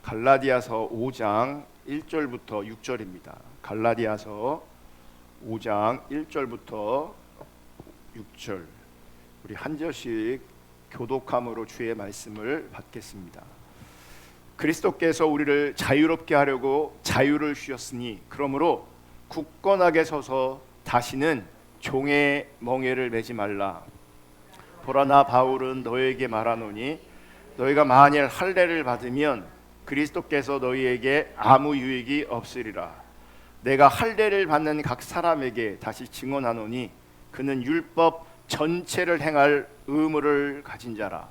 갈라디아서 5장 1절부터 6절입니다. 갈라디아서 5장 1절부터 6절. 우리 한 절씩 교독함으로 주의 말씀을 받겠습니다. 그리스도께서 우리를 자유롭게 하려고 자유를 주셨으니 그러므로 굳건하게 서서 다시는 종의 멍에를 매지 말라. 보라, 나 바울은 너에게 말하노니 너희가 만일 할례를 받으면 그리스도께서 너희에게 아무 유익이 없으리라. 내가 할례를 받는 각 사람에게 다시 증언하노니 그는 율법 전체를 행할 의무를 가진 자라.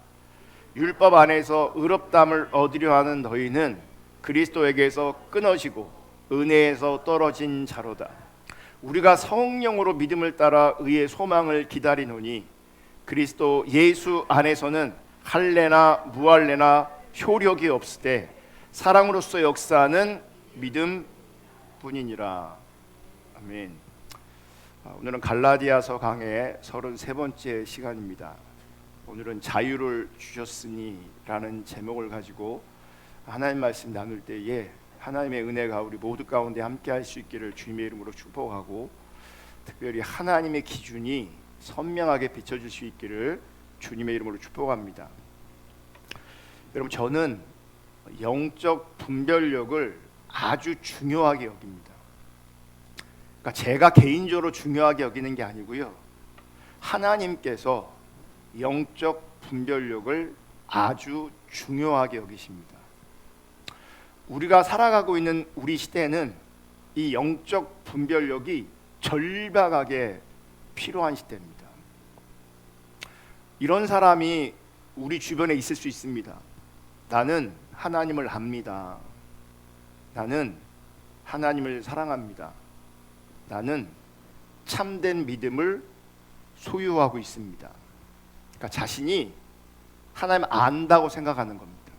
율법 안에서 의롭다함을 얻으려 하는 너희는 그리스도에게서 끊어지고 은혜에서 떨어진 자로다. 우리가 성령으로 믿음을 따라 의의 소망을 기다리노니 그리스도 예수 안에서는 할례나 무할례나 효력이 없으되 사랑으로서 역사하는 믿음 뿐이니라. 아멘. 오늘은 갈라디아서 강의 33번째 시간입니다. 오늘은 자유를 주셨으니 라는 제목을 가지고 하나님 말씀 나눌 때에 하나님의 은혜가 우리 모두 가운데 함께 할 수 있기를 주님의 이름으로 축복하고, 특별히 하나님의 기준이 선명하게 비춰질 수 있기를 주님의 이름으로 축복합니다. 여러분, 저는 영적 분별력을 아주 중요하게 여깁니다. 그러니까 제가 개인적으로 중요하게 여기는 게 아니고요, 하나님께서 영적 분별력을 아주 중요하게 여기십니다. 우리가 살아가고 있는 우리 시대는 이 영적 분별력이 절박하게 필요한 시대입니다. 이런 사람이 우리 주변에 있을 수 있습니다. 나는 하나님을 압니다. 나는 하나님을 사랑합니다. 나는 참된 믿음을 소유하고 있습니다. 그러니까 자신이 하나님 안다고 생각하는 겁니다.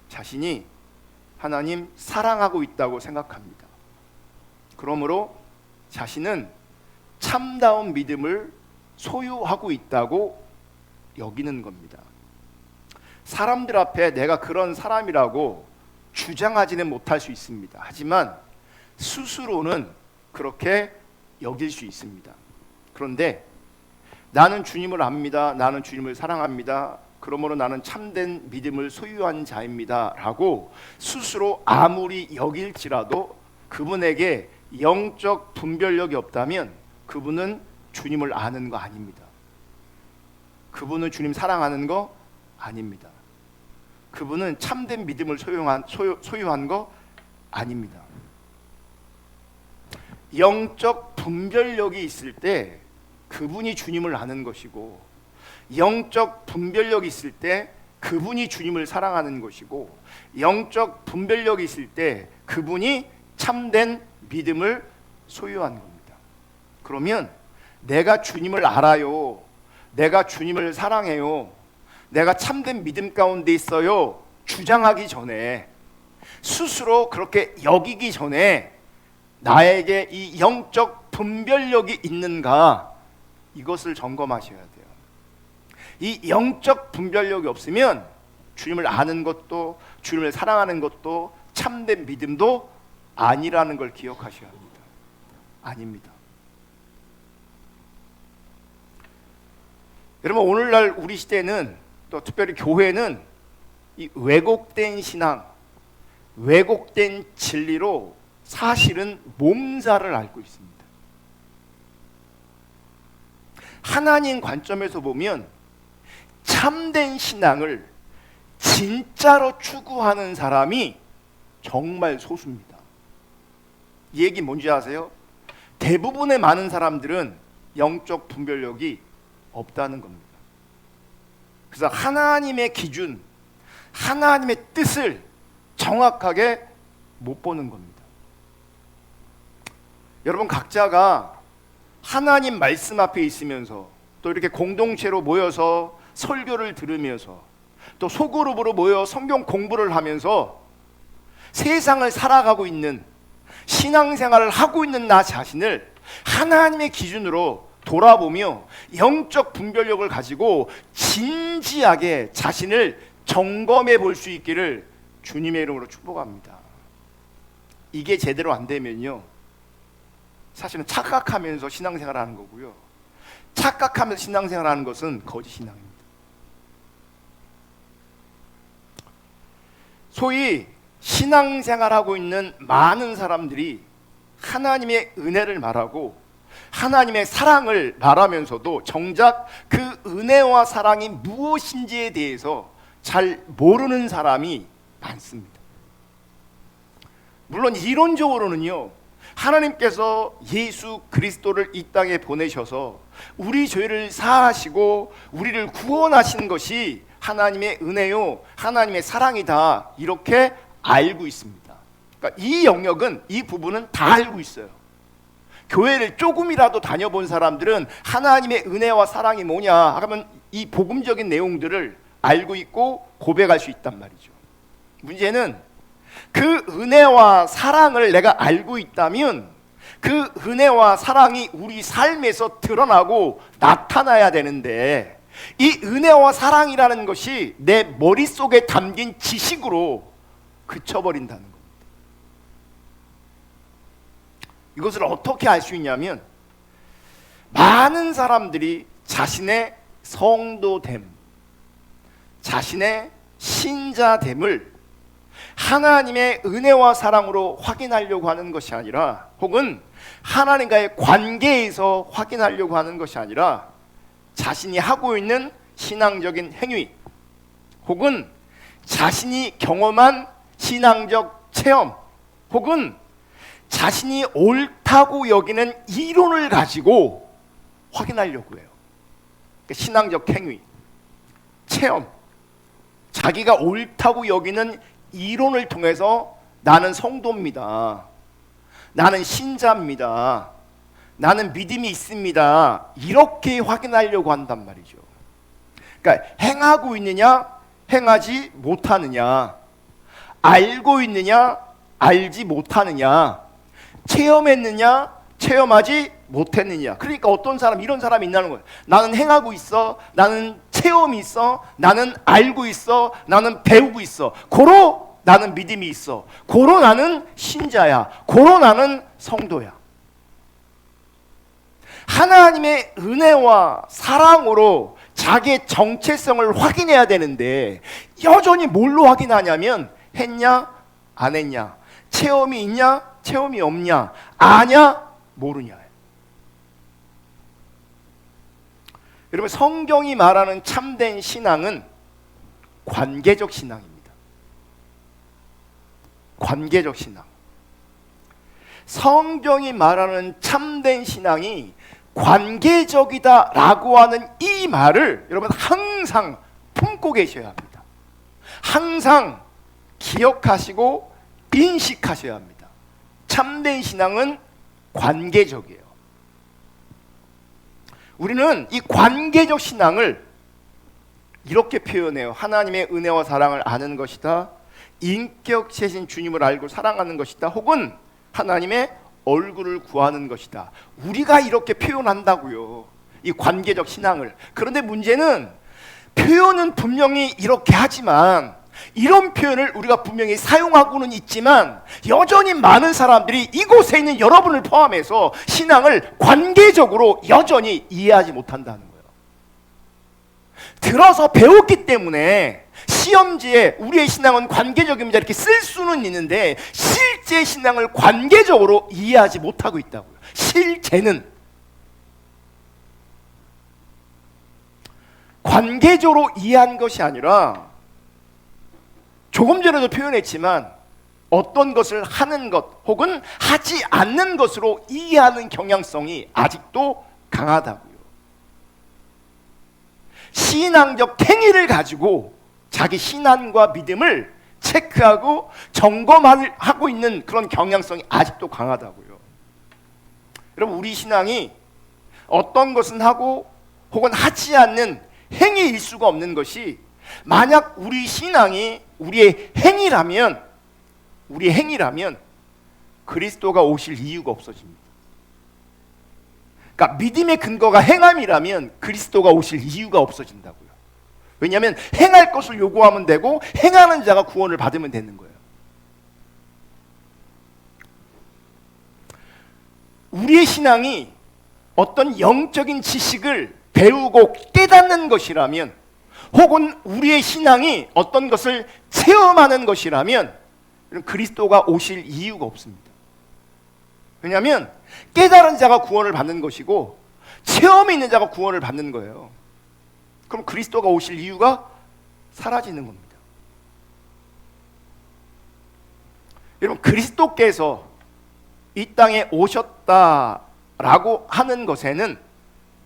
자신이 하나님 사랑하고 있다고 생각합니다. 그러므로 자신은 참다운 믿음을 소유하고 있다고 여기는 겁니다. 사람들 앞에 내가 그런 사람이라고 주장하지는 못할 수 있습니다. 하지만 스스로는 그렇게 여길 수 있습니다. 그런데 나는 주님을 압니다. 나는 주님을 사랑합니다. 그러므로 나는 참된 믿음을 소유한 자입니다 라고 스스로 아무리 여길지라도 그분에게 영적 분별력이 없다면 그분은 주님을 아는 거 아닙니다. 그분은 주님 사랑하는 거 아닙니다. 그분은 참된 믿음을 소유한 거 아닙니다. 영적 분별력이 있을 때 그분이 주님을 아는 것이고, 영적 분별력이 있을 때 그분이 주님을 사랑하는 것이고, 영적 분별력이 있을 때 그분이 참된 믿음을 소유한 겁니다. 그러면 내가 주님을 알아요, 내가 주님을 사랑해요, 내가 참된 믿음 가운데 있어요 주장하기 전에, 스스로 그렇게 여기기 전에 나에게 이 영적 분별력이 있는가, 이것을 점검하셔야 돼요. 이 영적 분별력이 없으면 주님을 아는 것도 주님을 사랑하는 것도 참된 믿음도 아니라는 걸 기억하셔야 합니다. 아닙니다. 여러분, 오늘날 우리 시대는, 또 특별히 교회는 이 왜곡된 신앙, 왜곡된 진리로 사실은 몸살을 앓고 있습니다. 하나님 관점에서 보면 참된 신앙을 진짜로 추구하는 사람이 정말 소수입니다. 이 얘기 뭔지 아세요? 대부분의 많은 사람들은 영적 분별력이 없다는 겁니다. 그래서 하나님의 기준, 하나님의 뜻을 정확하게 못 보는 겁니다. 여러분, 각자가 하나님 말씀 앞에 있으면서, 또 이렇게 공동체로 모여서 설교를 들으면서, 또 소그룹으로 모여 성경 공부를 하면서 세상을 살아가고 있는, 신앙생활을 하고 있는 나 자신을 하나님의 기준으로 돌아보며 영적 분별력을 가지고 진지하게 자신을 점검해 볼 수 있기를 주님의 이름으로 축복합니다. 이게 제대로 안 되면요, 사실은 착각하면서 신앙생활하는 거고요, 착각하면서 신앙생활하는 것은 거짓 신앙입니다. 소위 신앙생활하고 있는 많은 사람들이 하나님의 은혜를 말하고 하나님의 사랑을 말하면서도 정작 그 은혜와 사랑이 무엇인지에 대해서 잘 모르는 사람이 많습니다. 물론 이론적으로는요, 하나님께서 예수 그리스도를 이 땅에 보내셔서 우리 죄를 사하시고 우리를 구원하신 것이 하나님의 은혜요, 하나님의 사랑이다, 이렇게 알고 있습니다. 그러니까 이 영역은, 이 부분은 다 알고 있어요. 교회를 조금이라도 다녀본 사람들은 하나님의 은혜와 사랑이 뭐냐 하면 이 복음적인 내용들을 알고 있고 고백할 수 있단 말이죠. 문제는 그 은혜와 사랑을 내가 알고 있다면 그 은혜와 사랑이 우리 삶에서 드러나고 나타나야 되는데, 이 은혜와 사랑이라는 것이 내 머릿속에 담긴 지식으로 그쳐버린다는 겁니다. 이것을 어떻게 알 수 있냐면, 많은 사람들이 자신의 성도됨, 자신의 신자됨을 하나님의 은혜와 사랑으로 확인하려고 하는 것이 아니라, 혹은 하나님과의 관계에서 확인하려고 하는 것이 아니라, 자신이 하고 있는 신앙적인 행위, 혹은 자신이 경험한 신앙적 체험, 혹은 자신이 옳다고 여기는 이론을 가지고 확인하려고 해요. 신앙적 행위, 체험, 자기가 옳다고 여기는 이론을 통해서 나는 성도입니다, 나는 신자입니다, 나는 믿음이 있습니다, 이렇게 확인하려고 한단 말이죠. 그러니까 행하고 있느냐, 행하지 못하느냐, 알고 있느냐, 알지 못하느냐, 체험했느냐, 체험하지 못했느냐. 그러니까 어떤 사람, 이런 사람이 있다는 거예요. 나는 행하고 있어, 나는 체험이 있어, 나는 알고 있어, 나는 배우고 있어, 고로 나는 믿음이 있어, 고로 나는 신자야, 고로 나는 성도야. 하나님의 은혜와 사랑으로 자기의 정체성을 확인해야 되는데, 여전히 뭘로 확인하냐면 했냐 안 했냐, 체험이 있냐 체험이 없냐, 아냐 모르냐. 여러분, 성경이 말하는 참된 신앙은 관계적 신앙입니다. 관계적 신앙. 성경이 말하는 참된 신앙이 관계적이다라고 하는 이 말을 여러분 항상 품고 계셔야 합니다. 항상 기억하시고 인식하셔야 합니다. 참된 신앙은 관계적이에요. 우리는 이 관계적 신앙을 이렇게 표현해요. 하나님의 은혜와 사랑을 아는 것이다, 인격체신 주님을 알고 사랑하는 것이다, 혹은 하나님의 얼굴을 구하는 것이다. 우리가 이렇게 표현한다고요, 이 관계적 신앙을. 그런데 문제는 표현은 분명히 이렇게 하지만, 이런 표현을 우리가 분명히 사용하고는 있지만, 여전히 많은 사람들이 이곳에 있는 여러분을 포함해서 신앙을 관계적으로 여전히 이해하지 못한다는 거예요. 들어서 배웠기 때문에 시험지에 우리의 신앙은 관계적입니다 이렇게 쓸 수는 있는데, 실제 신앙을 관계적으로 이해하지 못하고 있다고요. 실제는 관계적으로 이해한 것이 아니라, 조금 전에도 표현했지만 어떤 것을 하는 것 혹은 하지 않는 것으로 이해하는 경향성이 아직도 강하다고요. 신앙적 행위를 가지고 자기 신앙과 믿음을 체크하고 점검하고 있는 그런 경향성이 아직도 강하다고요. 여러분, 우리 신앙이 어떤 것은 하고 혹은 하지 않는 행위일 수가 없는 것이, 만약 우리 신앙이 우리의 행위라면 그리스도가 오실 이유가 없어집니다. 그러니까 믿음의 근거가 행함이라면 그리스도가 오실 이유가 없어진다고요. 왜냐하면 행할 것을 요구하면 되고 행하는 자가 구원을 받으면 되는 거예요. 우리의 신앙이 어떤 영적인 지식을 배우고 깨닫는 것이라면, 혹은 우리의 신앙이 어떤 것을 체험하는 것이라면 그리스도가 오실 이유가 없습니다. 왜냐하면 깨달은 자가 구원을 받는 것이고 체험이 있는 자가 구원을 받는 거예요. 그럼 그리스도가 오실 이유가 사라지는 겁니다. 여러분, 그리스도께서 이 땅에 오셨다라고 하는 것에는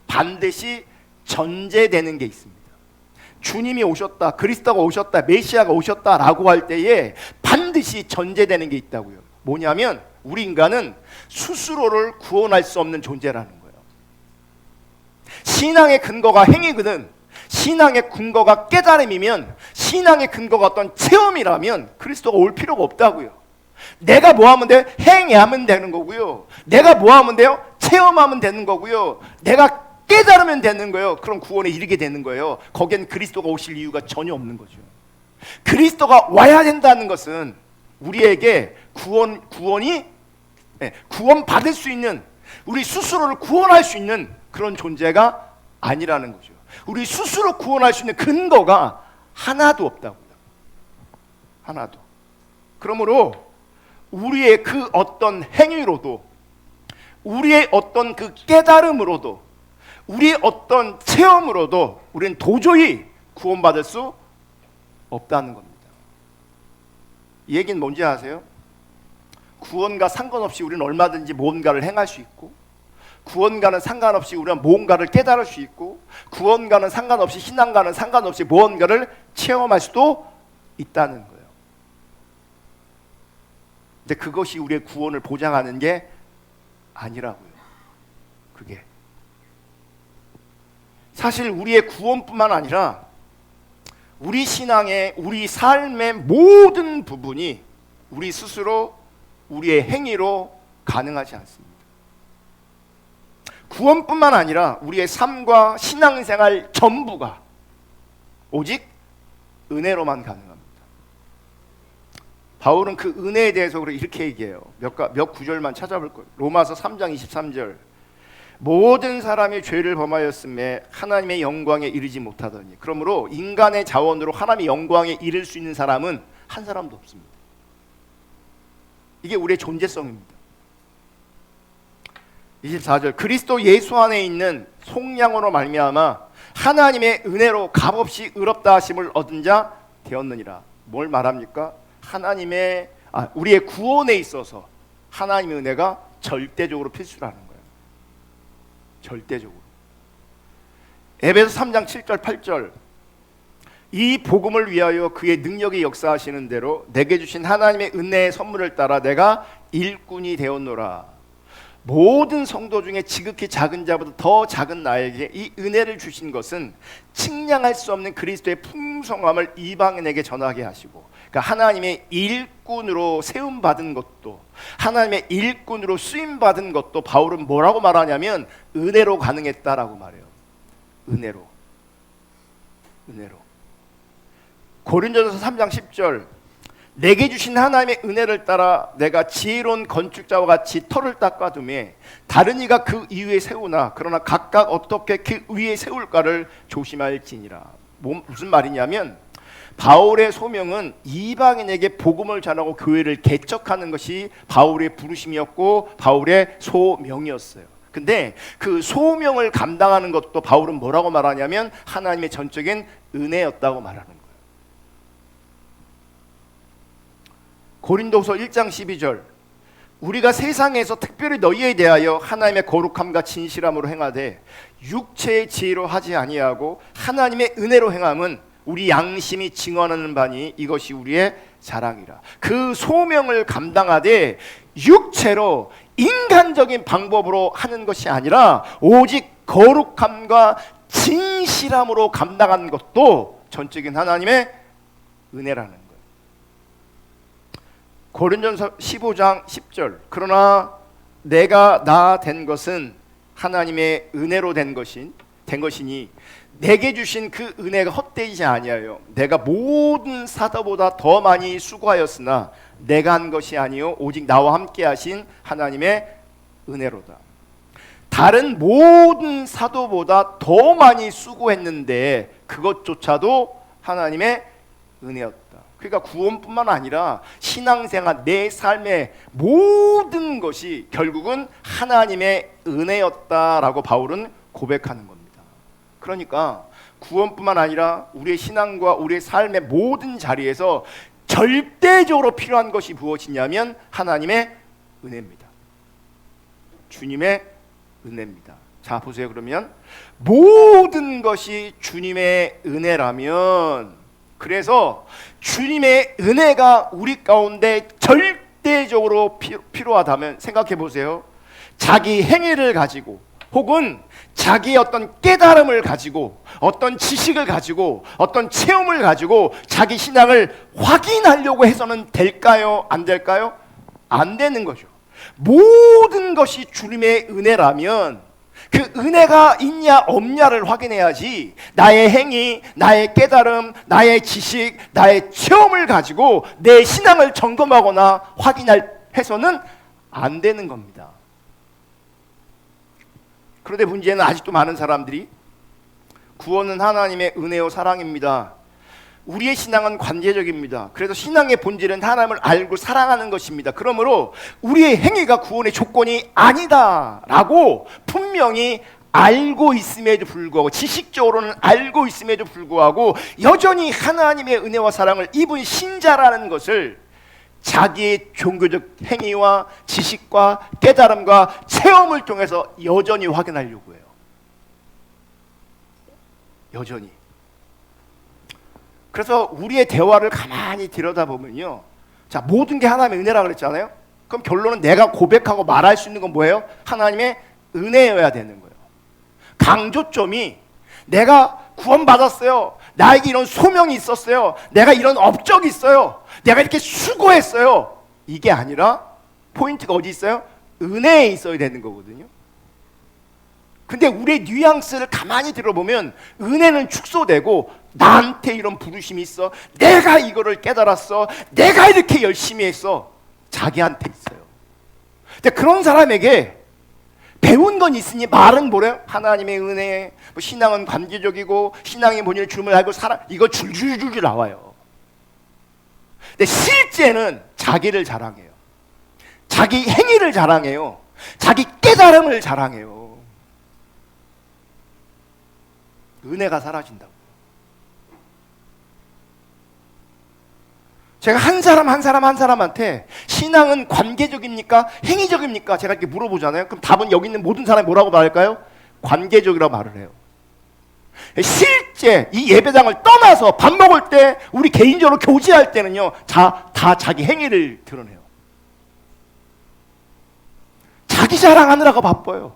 반드시 전제되는 게 있습니다. 주님이 오셨다, 그리스도가 오셨다, 메시아가 오셨다라고 할 때에 반드시 전제되는 게 있다고요. 뭐냐면 우리 인간은 스스로를 구원할 수 없는 존재라는 거예요. 신앙의 근거가 행위거든, 신앙의 근거가 깨달음이면, 신앙의 근거가 어떤 체험이라면 그리스도가 올 필요가 없다고요. 내가 뭐 하면 돼요? 행하면 되는 거고요. 내가 뭐 하면 돼요? 체험하면 되는 거고요. 내가 깨달으면 되는 거예요. 그럼 구원에 이르게 되는 거예요. 거기엔 그리스도가 오실 이유가 전혀 없는 거죠. 그리스도가 와야 된다는 것은 우리에게 구원이 구원 받을 수 있는, 우리 스스로를 구원할 수 있는 그런 존재가 아니라는 거죠. 우리 스스로 구원할 수 있는 근거가 하나도 없다고요. 하나도. 그러므로 우리의 그 어떤 행위로도, 우리의 어떤 그 깨달음으로도, 우리의 어떤 체험으로도 우리는 도저히 구원받을 수 없다는 겁니다. 이 얘기는 뭔지 아세요? 구원과 상관없이 우리는 얼마든지 무언가를 행할 수 있고, 구원과는 상관없이 우리는 무언가를 깨달을 수 있고, 구원과는 상관없이, 신앙과는 상관없이 무언가를 체험할 수도 있다는 거예요. 근데 그것이 우리의 구원을 보장하는 게 아니라고요. 그게 사실 우리의 구원뿐만 아니라 우리 신앙의, 우리 삶의 모든 부분이 우리 스스로, 우리의 행위로 가능하지 않습니다. 구원뿐만 아니라 우리의 삶과 신앙생활 전부가 오직 은혜로만 가능합니다. 바울은 그 은혜에 대해서 이렇게 얘기해요. 몇 구절만 찾아볼 거예요. 로마서 3장 23절. 모든 사람이 죄를 범하였음에 하나님의 영광에 이르지 못하더니, 그러므로 인간의 자원으로 하나님의 영광에 이를 수 있는 사람은 한 사람도 없습니다. 이게 우리의 존재성입니다. 24절. 그리스도 예수 안에 있는 속량으로 말미암아 하나님의 은혜로 값없이 의롭다 하심을 얻은 자 되었느니라. 뭘 말합니까? 우리의 구원에 있어서 하나님의 은혜가 절대적으로 필수라는 거예요. 절대적으로. 에베소 3장 7절 8절. 이 복음을 위하여 그의 능력이 역사하시는 대로 내게 주신 하나님의 은혜의 선물을 따라 내가 일꾼이 되었노라. 모든 성도 중에 지극히 작은 자보다 더 작은 나에게 이 은혜를 주신 것은 측량할 수 없는 그리스도의 풍성함을 이방인에게 전하게 하시고, 그러니까 하나님의 일꾼으로 세움받은 것도, 하나님의 일꾼으로 쓰임받은 것도 바울은 뭐라고 말하냐면 은혜로 가능했다라고 말해요. 은혜로. 고린도전서 3장 10절. 내게 주신 하나님의 은혜를 따라 내가 지혜로운 건축자와 같이 터를 닦아두매 다른 이가 그 이위에 세우나 그러나 각각 어떻게 그 위에 세울까를 조심할지니라. 무슨 말이냐면 바울의 소명은 이방인에게 복음을 전하고 교회를 개척하는 것이 바울의 부르심이었고 바울의 소명이었어요. 근데 그 소명을 감당하는 것도 바울은 뭐라고 말하냐면 하나님의 전적인 은혜였다고 말하는 거예요. 고린도서 1장 12절. 우리가 세상에서 특별히 너희에 대하여 하나님의 거룩함과 진실함으로 행하되 육체의 지혜로 하지 아니하고 하나님의 은혜로 행함은 우리 양심이 증언하는 바니 이것이 우리의 자랑이라. 그 소명을 감당하되 육체로 인간적인 방법으로 하는 것이 아니라 오직 거룩함과 진실함으로 감당하는 것도 전적인 하나님의 은혜라는 거예요. 고린도전서 15장 10절. 그러나 내가 나 된 것은 하나님의 은혜로 된 것인 된 것이니 내게 주신 그 은혜가 헛되지 아니하여 내가 모든 사도보다 더 많이 수고하였으나 내가 한 것이 아니요 오직 나와 함께 하신 하나님의 은혜로다. 다른 모든 사도보다 더 많이 수고했는데 그것조차도 하나님의 은혜였다. 그러니까 구원뿐만 아니라 신앙생활, 내 삶의 모든 것이 결국은 하나님의 은혜였다라고 바울은 고백하는 겁니다. 그러니까 구원뿐만 아니라 우리의 신앙과 우리의 삶의 모든 자리에서 절대적으로 필요한 것이 무엇이냐면 하나님의 은혜입니다. 주님의 은혜입니다. 자, 보세요. 그러면 모든 것이 주님의 은혜라면, 그래서 주님의 은혜가 우리 가운데 절대적으로 필요하다면 생각해 보세요. 자기 행위를 가지고 혹은 자기의 어떤 깨달음을 가지고 어떤 지식을 가지고 어떤 체험을 가지고 자기 신앙을 확인하려고 해서는 될까요? 안 될까요? 안 되는 거죠. 모든 것이 주님의 은혜라면 그 은혜가 있냐 없냐를 확인해야지, 나의 행위, 나의 깨달음, 나의 지식, 나의 체험을 가지고 내 신앙을 점검하거나 확인해서는 안 되는 겁니다. 그런데 문제는 아직도 많은 사람들이 구원은 하나님의 은혜요 사랑입니다. 우리의 신앙은 관계적입니다. 그래서 신앙의 본질은 하나님을 알고 사랑하는 것입니다. 그러므로 우리의 행위가 구원의 조건이 아니다라고 분명히 알고 있음에도 불구하고, 지식적으로는 알고 있음에도 불구하고 여전히 하나님의 은혜와 사랑을 입은 신자라는 것을 자기의 종교적 행위와 지식과 깨달음과 체험을 통해서 여전히 확인하려고 해요. 여전히. 그래서 우리의 대화를 가만히 들여다보면요, 자, 모든 게 하나님의 은혜라고 그랬잖아요. 그럼 결론은 내가 고백하고 말할 수 있는 건 뭐예요? 하나님의 은혜여야 되는 거예요. 강조점이 내가 구원받았어요, 나에게 이런 소명이 있었어요, 내가 이런 업적이 있어요, 내가 이렇게 수고했어요, 이게 아니라 포인트가 어디 있어요? 은혜에 있어야 되는 거거든요. 근데 우리의 뉘앙스를 가만히 들어보면 은혜는 축소되고 나한테 이런 부르심이 있어, 내가 이거를 깨달았어, 내가 이렇게 열심히 했어, 자기한테 있어요. 근데 그런 사람에게 배운 건 있으니 말은 뭐래요? 하나님의 은혜, 뭐 신앙은 관계적이고 신앙의 본질을 주님을 알고 살아, 이거 줄줄줄 나와요. 근데 실제는 자기를 자랑해요. 자기 행위를 자랑해요. 자기 깨달음을 자랑해요. 은혜가 사라진다고. 제가 한 사람한테 신앙은 관계적입니까? 행위적입니까? 제가 이렇게 물어보잖아요. 그럼 답은 여기 있는 모든 사람이 뭐라고 말할까요? 관계적이라고 말을 해요. 실제 이 예배당을 떠나서 밥 먹을 때, 우리 개인적으로 교제할 때는요, 다 자기 행위를 드러내요. 자기 자랑하느라고 바빠요.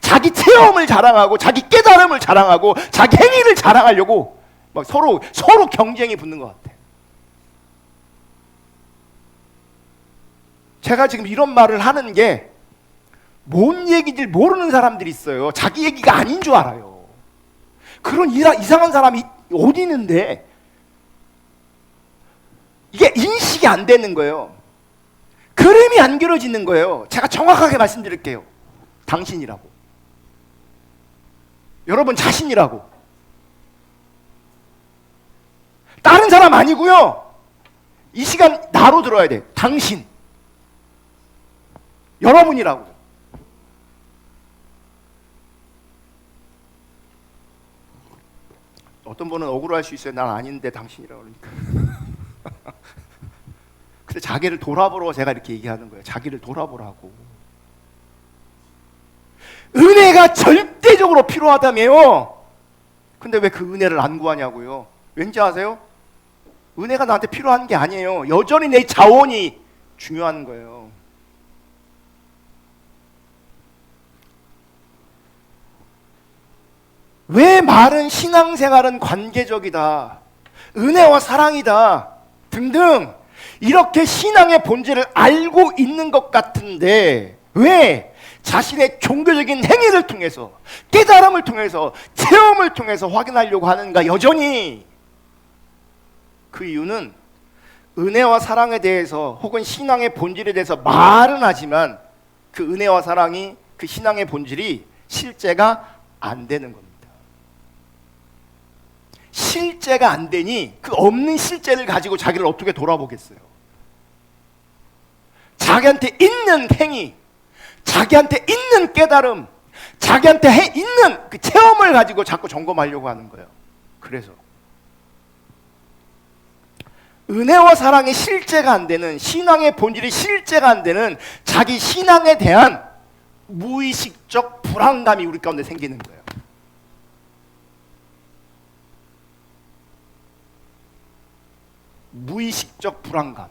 자기 체험을 자랑하고 자기 깨달음을 자랑하고 자기 행위를 자랑하려고 막 서로 경쟁이 붙는 것 같아요. 제가 지금 이런 말을 하는 게 뭔 얘기인지 모르는 사람들이 있어요. 자기 얘기가 아닌 줄 알아요. 그런 이상한 사람이 어디 있는데 이게 인식이 안 되는 거예요. 그림이 안 그려지는 거예요. 제가 정확하게 말씀드릴게요. 당신이라고, 여러분 자신이라고, 다른 사람 아니고요. 이 시간 나로 들어야 돼. 당신, 여러분이라고. 어떤 분은 억울할 수 있어요. 난 아닌데 당신이라고 그러니까. 근데 자기를 돌아보라고 제가 이렇게 얘기하는 거예요. 자기를 돌아보라고. 은혜가 절대적으로 필요하다며요. 근데 왜 그 은혜를 안 구하냐고요. 왠지 아세요? 은혜가 나한테 필요한 게 아니에요. 여전히 내 자원이 중요한 거예요. 왜 말은 신앙생활은 관계적이다, 은혜와 사랑이다 등등 이렇게 신앙의 본질을 알고 있는 것 같은데 왜 자신의 종교적인 행위를 통해서, 깨달음을 통해서, 체험을 통해서 확인하려고 하는가? 여전히. 그 이유는 은혜와 사랑에 대해서 혹은 신앙의 본질에 대해서 말은 하지만 그 은혜와 사랑이, 그 신앙의 본질이 실제가 안 되는 겁니다. 실제가 안 되니 그 없는 실제를 가지고 자기를 어떻게 돌아보겠어요? 자기한테 있는 행위, 자기한테 있는 깨달음, 자기한테 있는 그 체험을 가지고 자꾸 점검하려고 하는 거예요. 그래서 은혜와 사랑이 실제가 안 되는, 신앙의 본질이 실제가 안 되는 자기 신앙에 대한 무의식적 불안감이 우리 가운데 생기는 거예요. 무의식적 불안감.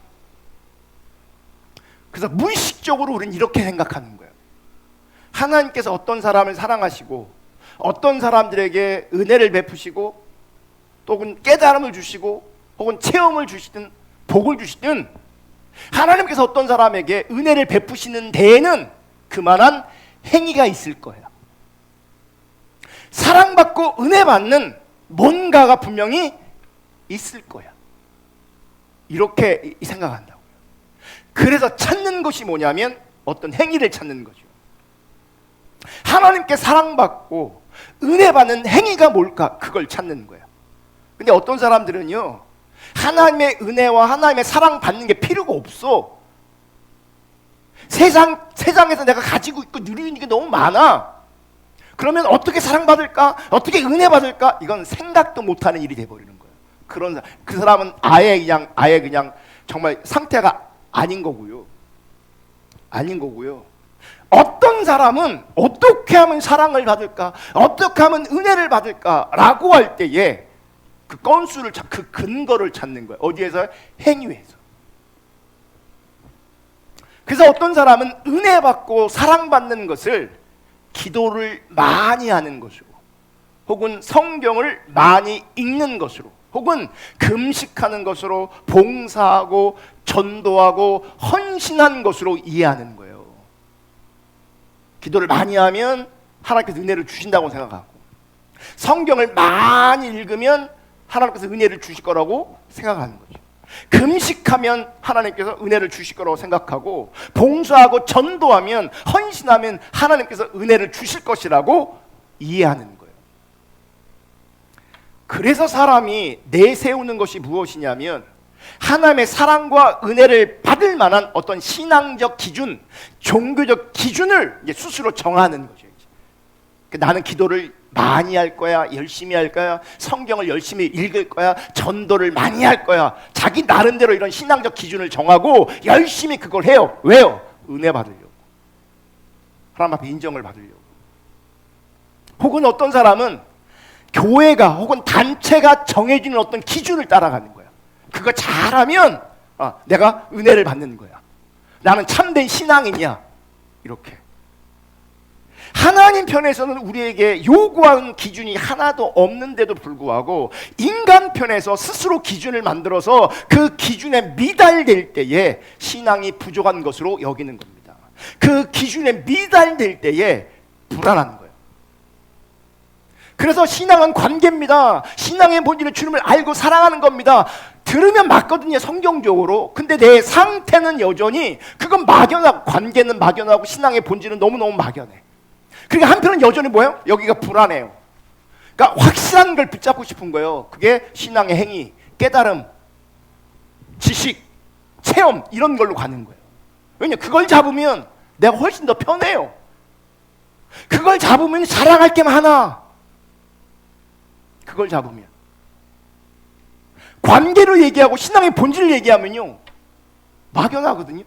그래서 무의식적으로 우리는 이렇게 생각하는 거예요. 하나님께서 어떤 사람을 사랑하시고 어떤 사람들에게 은혜를 베푸시고 또는 깨달음을 주시고 혹은 체험을 주시든 복을 주시든 하나님께서 어떤 사람에게 은혜를 베푸시는 데에는 그만한 행위가 있을 거예요. 사랑받고 은혜 받는 뭔가가 분명히 있을 거야. 이렇게 생각한다고요. 그래서 찾는 것이 뭐냐면 어떤 행위를 찾는 거죠. 하나님께 사랑받고 은혜 받는 행위가 뭘까? 그걸 찾는 거예요. 근데 어떤 사람들은요, 하나님의 은혜와 하나님의 사랑 받는 게 필요가 없어. 세상에서 내가 가지고 있고 누리는 게 너무 많아. 그러면 어떻게 사랑받을까? 어떻게 은혜 받을까? 이건 생각도 못하는 일이 돼버리는 거예요. 그 사람은 아예 그냥 정말 상태가 아닌 거고요. 어떤 사람은 어떻게 하면 사랑을 받을까? 어떻게 하면 은혜를 받을까라고 할 때에 그 건수를, 그 근거를 찾는 거예요. 어디에서? 행위에서. 그래서 어떤 사람은 은혜 받고 사랑받는 것을 기도를 많이 하는 것으로, 혹은 성경을 많이 읽는 것으로, 혹은 금식하는 것으로, 봉사하고 전도하고 헌신한 것으로 이해하는 거예요. 기도를 많이 하면 하나님께서 은혜를 주신다고 생각하고, 성경을 많이 읽으면 하나님께서 은혜를 주실 거라고 생각하는 거죠. 금식하면 하나님께서 은혜를 주실 거라고 생각하고, 봉사하고 전도하면, 헌신하면 하나님께서 은혜를 주실 것이라고 이해하는 거예요. 그래서 사람이 내세우는 것이 무엇이냐면 하나님의 사랑과 은혜를 받을 만한 어떤 신앙적 기준, 종교적 기준을 이제 스스로 정하는 거죠. 나는 기도를 많이 할 거야, 열심히 할 거야, 성경을 열심히 읽을 거야, 전도를 많이 할 거야. 자기 나름대로 이런 신앙적 기준을 정하고 열심히 그걸 해요. 왜요? 은혜 받으려고, 하나님 앞에 인정을 받으려고. 혹은 어떤 사람은 교회가 혹은 단체가 정해주는 어떤 기준을 따라가는 거야. 그거 잘하면 내가 은혜를 받는 거야. 나는 참된 신앙인이야. 이렇게. 하나님 편에서는 우리에게 요구하는 기준이 하나도 없는데도 불구하고 인간 편에서 스스로 기준을 만들어서 그 기준에 미달될 때에 신앙이 부족한 것으로 여기는 겁니다. 그 기준에 미달될 때에 불안한 거예요. 그래서 신앙은 관계입니다. 신앙의 본질은 주님을 알고 사랑하는 겁니다. 들으면 맞거든요, 성경적으로. 근데 내 상태는 여전히 그건 막연하고, 관계는 막연하고 신앙의 본질은 너무너무 막연해. 그러니까 한편은 여전히 뭐예요? 여기가 불안해요. 그러니까 확실한 걸 붙잡고 싶은 거예요. 그게 신앙의 행위, 깨달음, 지식, 체험, 이런 걸로 가는 거예요. 왜냐면 그걸 잡으면 내가 훨씬 더 편해요. 그걸 잡으면 자랑할 게 많아. 그걸 잡으면. 관계로 얘기하고 신앙의 본질을 얘기하면요, 막연하거든요.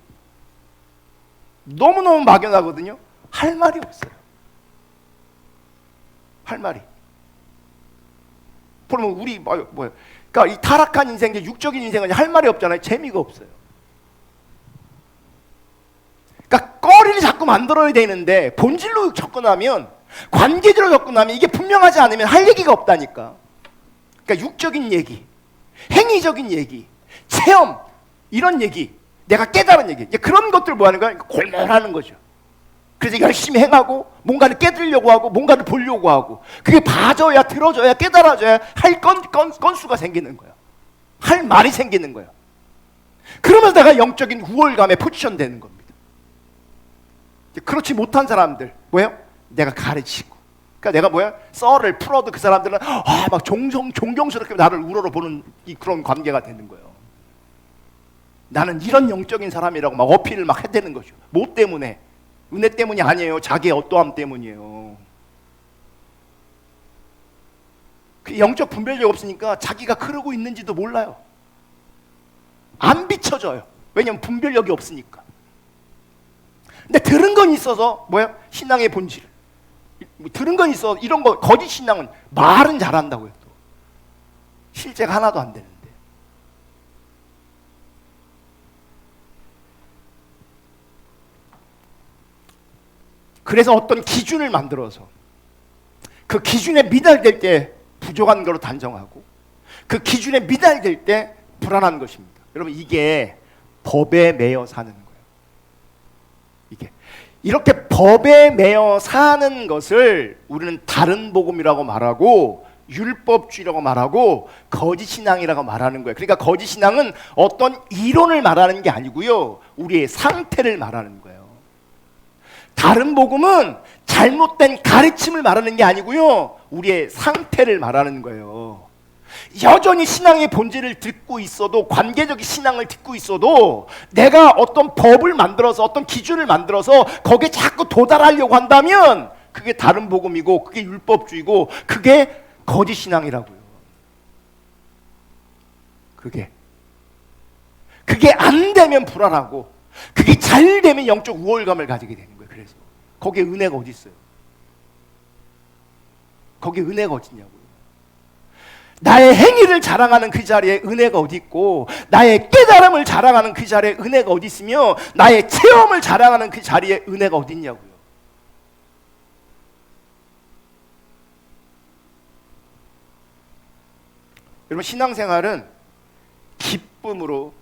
너무너무 막연하거든요. 할 말이 없어요. 할 말이. 그러면 우리 뭐예요? 그러니까 이 타락한 인생, 육적인 인생은 할 말이 없잖아요. 재미가 없어요. 그러니까 거리를 자꾸 만들어야 되는데 본질로 접근하면, 관계적으로 접근하면 이게 분명하지 않으면 할 얘기가 없다니까. 그러니까 육적인 얘기, 행위적인 얘기, 체험, 이런 얘기, 내가 깨달은 얘기, 그런 것들 뭐 하는 거야? 골몰하는 거죠. 그래서 열심히 행하고 뭔가를 깨달으려고 하고 뭔가를 보려고 하고, 그게 봐줘야 들어줘야 깨달아줘야 할 건수가 생기는 거예요. 할 말이 생기는 거예요. 그러면서 내가 영적인 우월감에 포지션 되는 겁니다. 그렇지 못한 사람들 뭐예요? 내가 가르치고, 그러니까 내가 뭐야? 썰을 풀어도 그 사람들은 막 존경스럽게 나를 우러러보는 그런 관계가 되는 거예요. 나는 이런 영적인 사람이라고 막 어필을 막 해대는 거죠. 뭐 때문에? 은혜 때문이 아니에요. 자기의 어떠함 때문이에요. 그 영적 분별력이 없으니까 자기가 그러고 있는지도 몰라요. 안 비춰져요. 왜냐면 분별력이 없으니까. 근데 들은 건 있어서 뭐야? 신앙의 본질. 들은 건 있어. 이런 거 거짓 신앙은 말은 잘한다고요. 또 실제가 하나도 안 되는데. 그래서 어떤 기준을 만들어서 그 기준에 미달될 때 부족한 거로 단정하고, 그 기준에 미달될 때 불안한 것입니다. 여러분, 이게 법에 매여 사는 거예요. 이게 이렇게 법에 매여 사는 것을 우리는 다른 복음이라고 말하고 율법주의라고 말하고 거짓 신앙이라고 말하는 거예요. 그러니까 거짓 신앙은 어떤 이론을 말하는 게 아니고요, 우리의 상태를 말하는 거예요. 다른 복음은 잘못된 가르침을 말하는 게 아니고요, 우리의 상태를 말하는 거예요. 여전히 신앙의 본질을 듣고 있어도, 관계적인 신앙을 듣고 있어도 내가 어떤 법을 만들어서 어떤 기준을 만들어서 거기에 자꾸 도달하려고 한다면 그게 다른 복음이고 그게 율법주의고 그게 거짓 신앙이라고요. 그게 안 되면 불안하고, 그게 잘 되면 영적 우월감을 가지게 되는 거예요. 그래서 거기에 은혜가 어디 있어요? 거기에 은혜가 어디 있냐고요. 나의 행위를 자랑하는 그 자리에 은혜가 어디 있고, 나의 깨달음을 자랑하는 그 자리에 은혜가 어디 있으며, 나의 체험을 자랑하는 그 자리에 은혜가 어디 있냐고요. 여러분, 신앙생활은 기쁨으로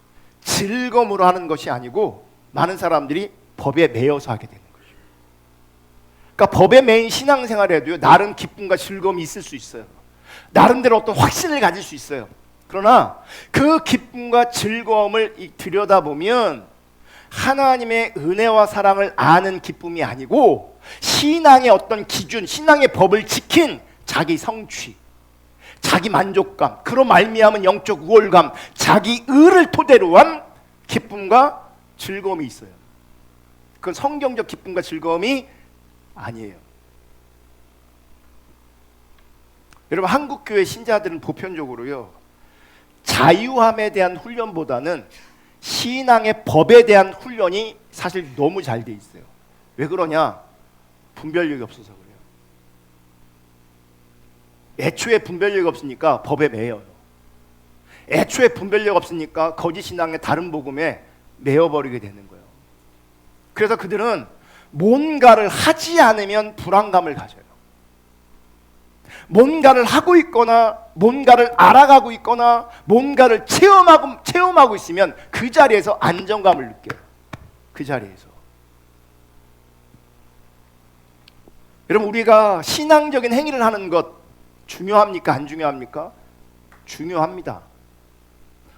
즐거움으로 하는 것이 아니고 많은 사람들이 법에 매여서 하게 되는 거죠. 그러니까 법에 매인 신앙생활에도요, 나름 기쁨과 즐거움이 있을 수 있어요. 나름대로 어떤 확신을 가질 수 있어요. 그러나 그 기쁨과 즐거움을 들여다보면 하나님의 은혜와 사랑을 아는 기쁨이 아니고 신앙의 어떤 기준, 신앙의 법을 지킨 자기 성취, 자기 만족감, 그로 말미암은 영적 우월감, 자기 의를 토대로 한 기쁨과 즐거움이 있어요. 그건 성경적 기쁨과 즐거움이 아니에요. 여러분, 한국교회 신자들은 보편적으로요, 자유함에 대한 훈련보다는 신앙의 법에 대한 훈련이 사실 너무 잘 돼 있어요. 왜 그러냐? 분별력이 없어서 그래요. 애초에 분별력이 없으니까 법에 매여요. 애초에 분별력 없으니까 거짓 신앙의 다른 복음에 매여버리게 되는 거예요. 그래서 그들은 뭔가를 하지 않으면 불안감을 가져요. 뭔가를 하고 있거나 뭔가를 알아가고 있거나 뭔가를 체험하고 있으면 그 자리에서 안정감을 느껴요. 그 자리에서. 여러분, 우리가 신앙적인 행위를 하는 것 중요합니까? 안 중요합니까? 중요합니다.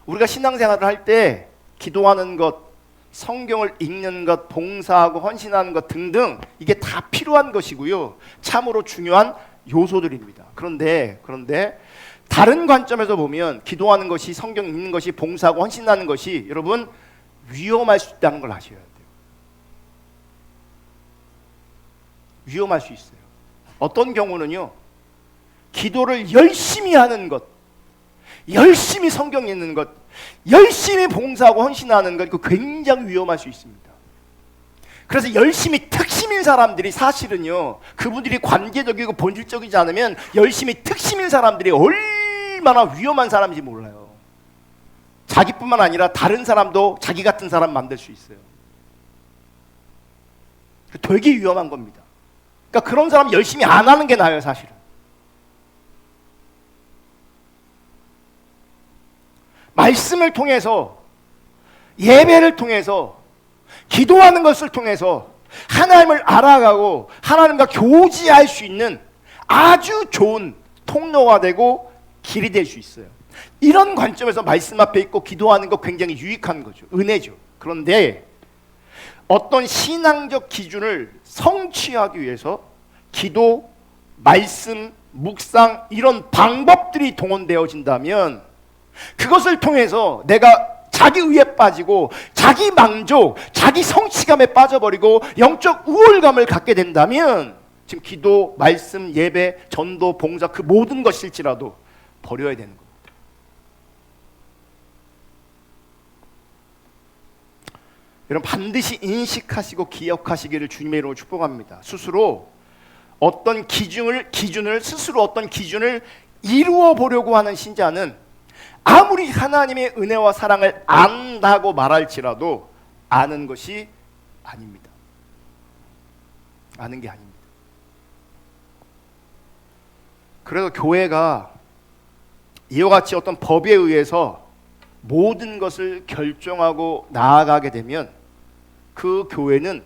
우리가 신앙생활을 할 때 기도하는 것, 성경을 읽는 것, 봉사하고 헌신하는 것 등등, 이게 다 필요한 것이고요, 참으로 중요한 요소들입니다. 그런데 다른 관점에서 보면 기도하는 것이, 성경 읽는 것이, 봉사하고 헌신하는 것이 여러분 위험할 수 있다는 걸 아셔야 돼요. 위험할 수 있어요. 어떤 경우는요, 기도를 열심히 하는 것, 열심히 성경 읽는 것, 열심히 봉사하고 헌신하는 것, 그 굉장히 위험할 수 있습니다. 그래서 열심히 특심인 사람들이 사실은요, 그분들이 관계적이고 본질적이지 않으면 열심히 특심인 사람들이 얼마나 위험한 사람인지 몰라요. 자기뿐만 아니라 다른 사람도 자기 같은 사람 만들 수 있어요. 되게 위험한 겁니다. 그러니까 그런 사람 열심히 안 하는 게 나아요, 사실은. 말씀을 통해서, 예배를 통해서, 기도하는 것을 통해서 하나님을 알아가고 하나님과 교제할 수 있는 아주 좋은 통로가 되고 길이 될 수 있어요. 이런 관점에서 말씀 앞에 있고 기도하는 거 굉장히 유익한 거죠. 은혜죠. 그런데 어떤 신앙적 기준을 성취하기 위해서 기도, 말씀, 묵상 이런 방법들이 동원되어진다면 그것을 통해서 내가 자기 의에 빠지고 자기 만족, 자기 성취감에 빠져버리고 영적 우월감을 갖게 된다면 지금 기도, 말씀, 예배, 전도, 봉사 그 모든 것일지라도 버려야 되는 겁니다. 여러분 반드시 인식하시고 기억하시기를 주님의 이름으로 축복합니다. 스스로 어떤 기준을 스스로 어떤 기준을 이루어 보려고 하는 신자는 아무리 하나님의 은혜와 사랑을 안다고 말할지라도 아는 것이 아닙니다. 아는 게 아닙니다. 그래서 교회가 이와 같이 어떤 법에 의해서 모든 것을 결정하고 나아가게 되면 그 교회는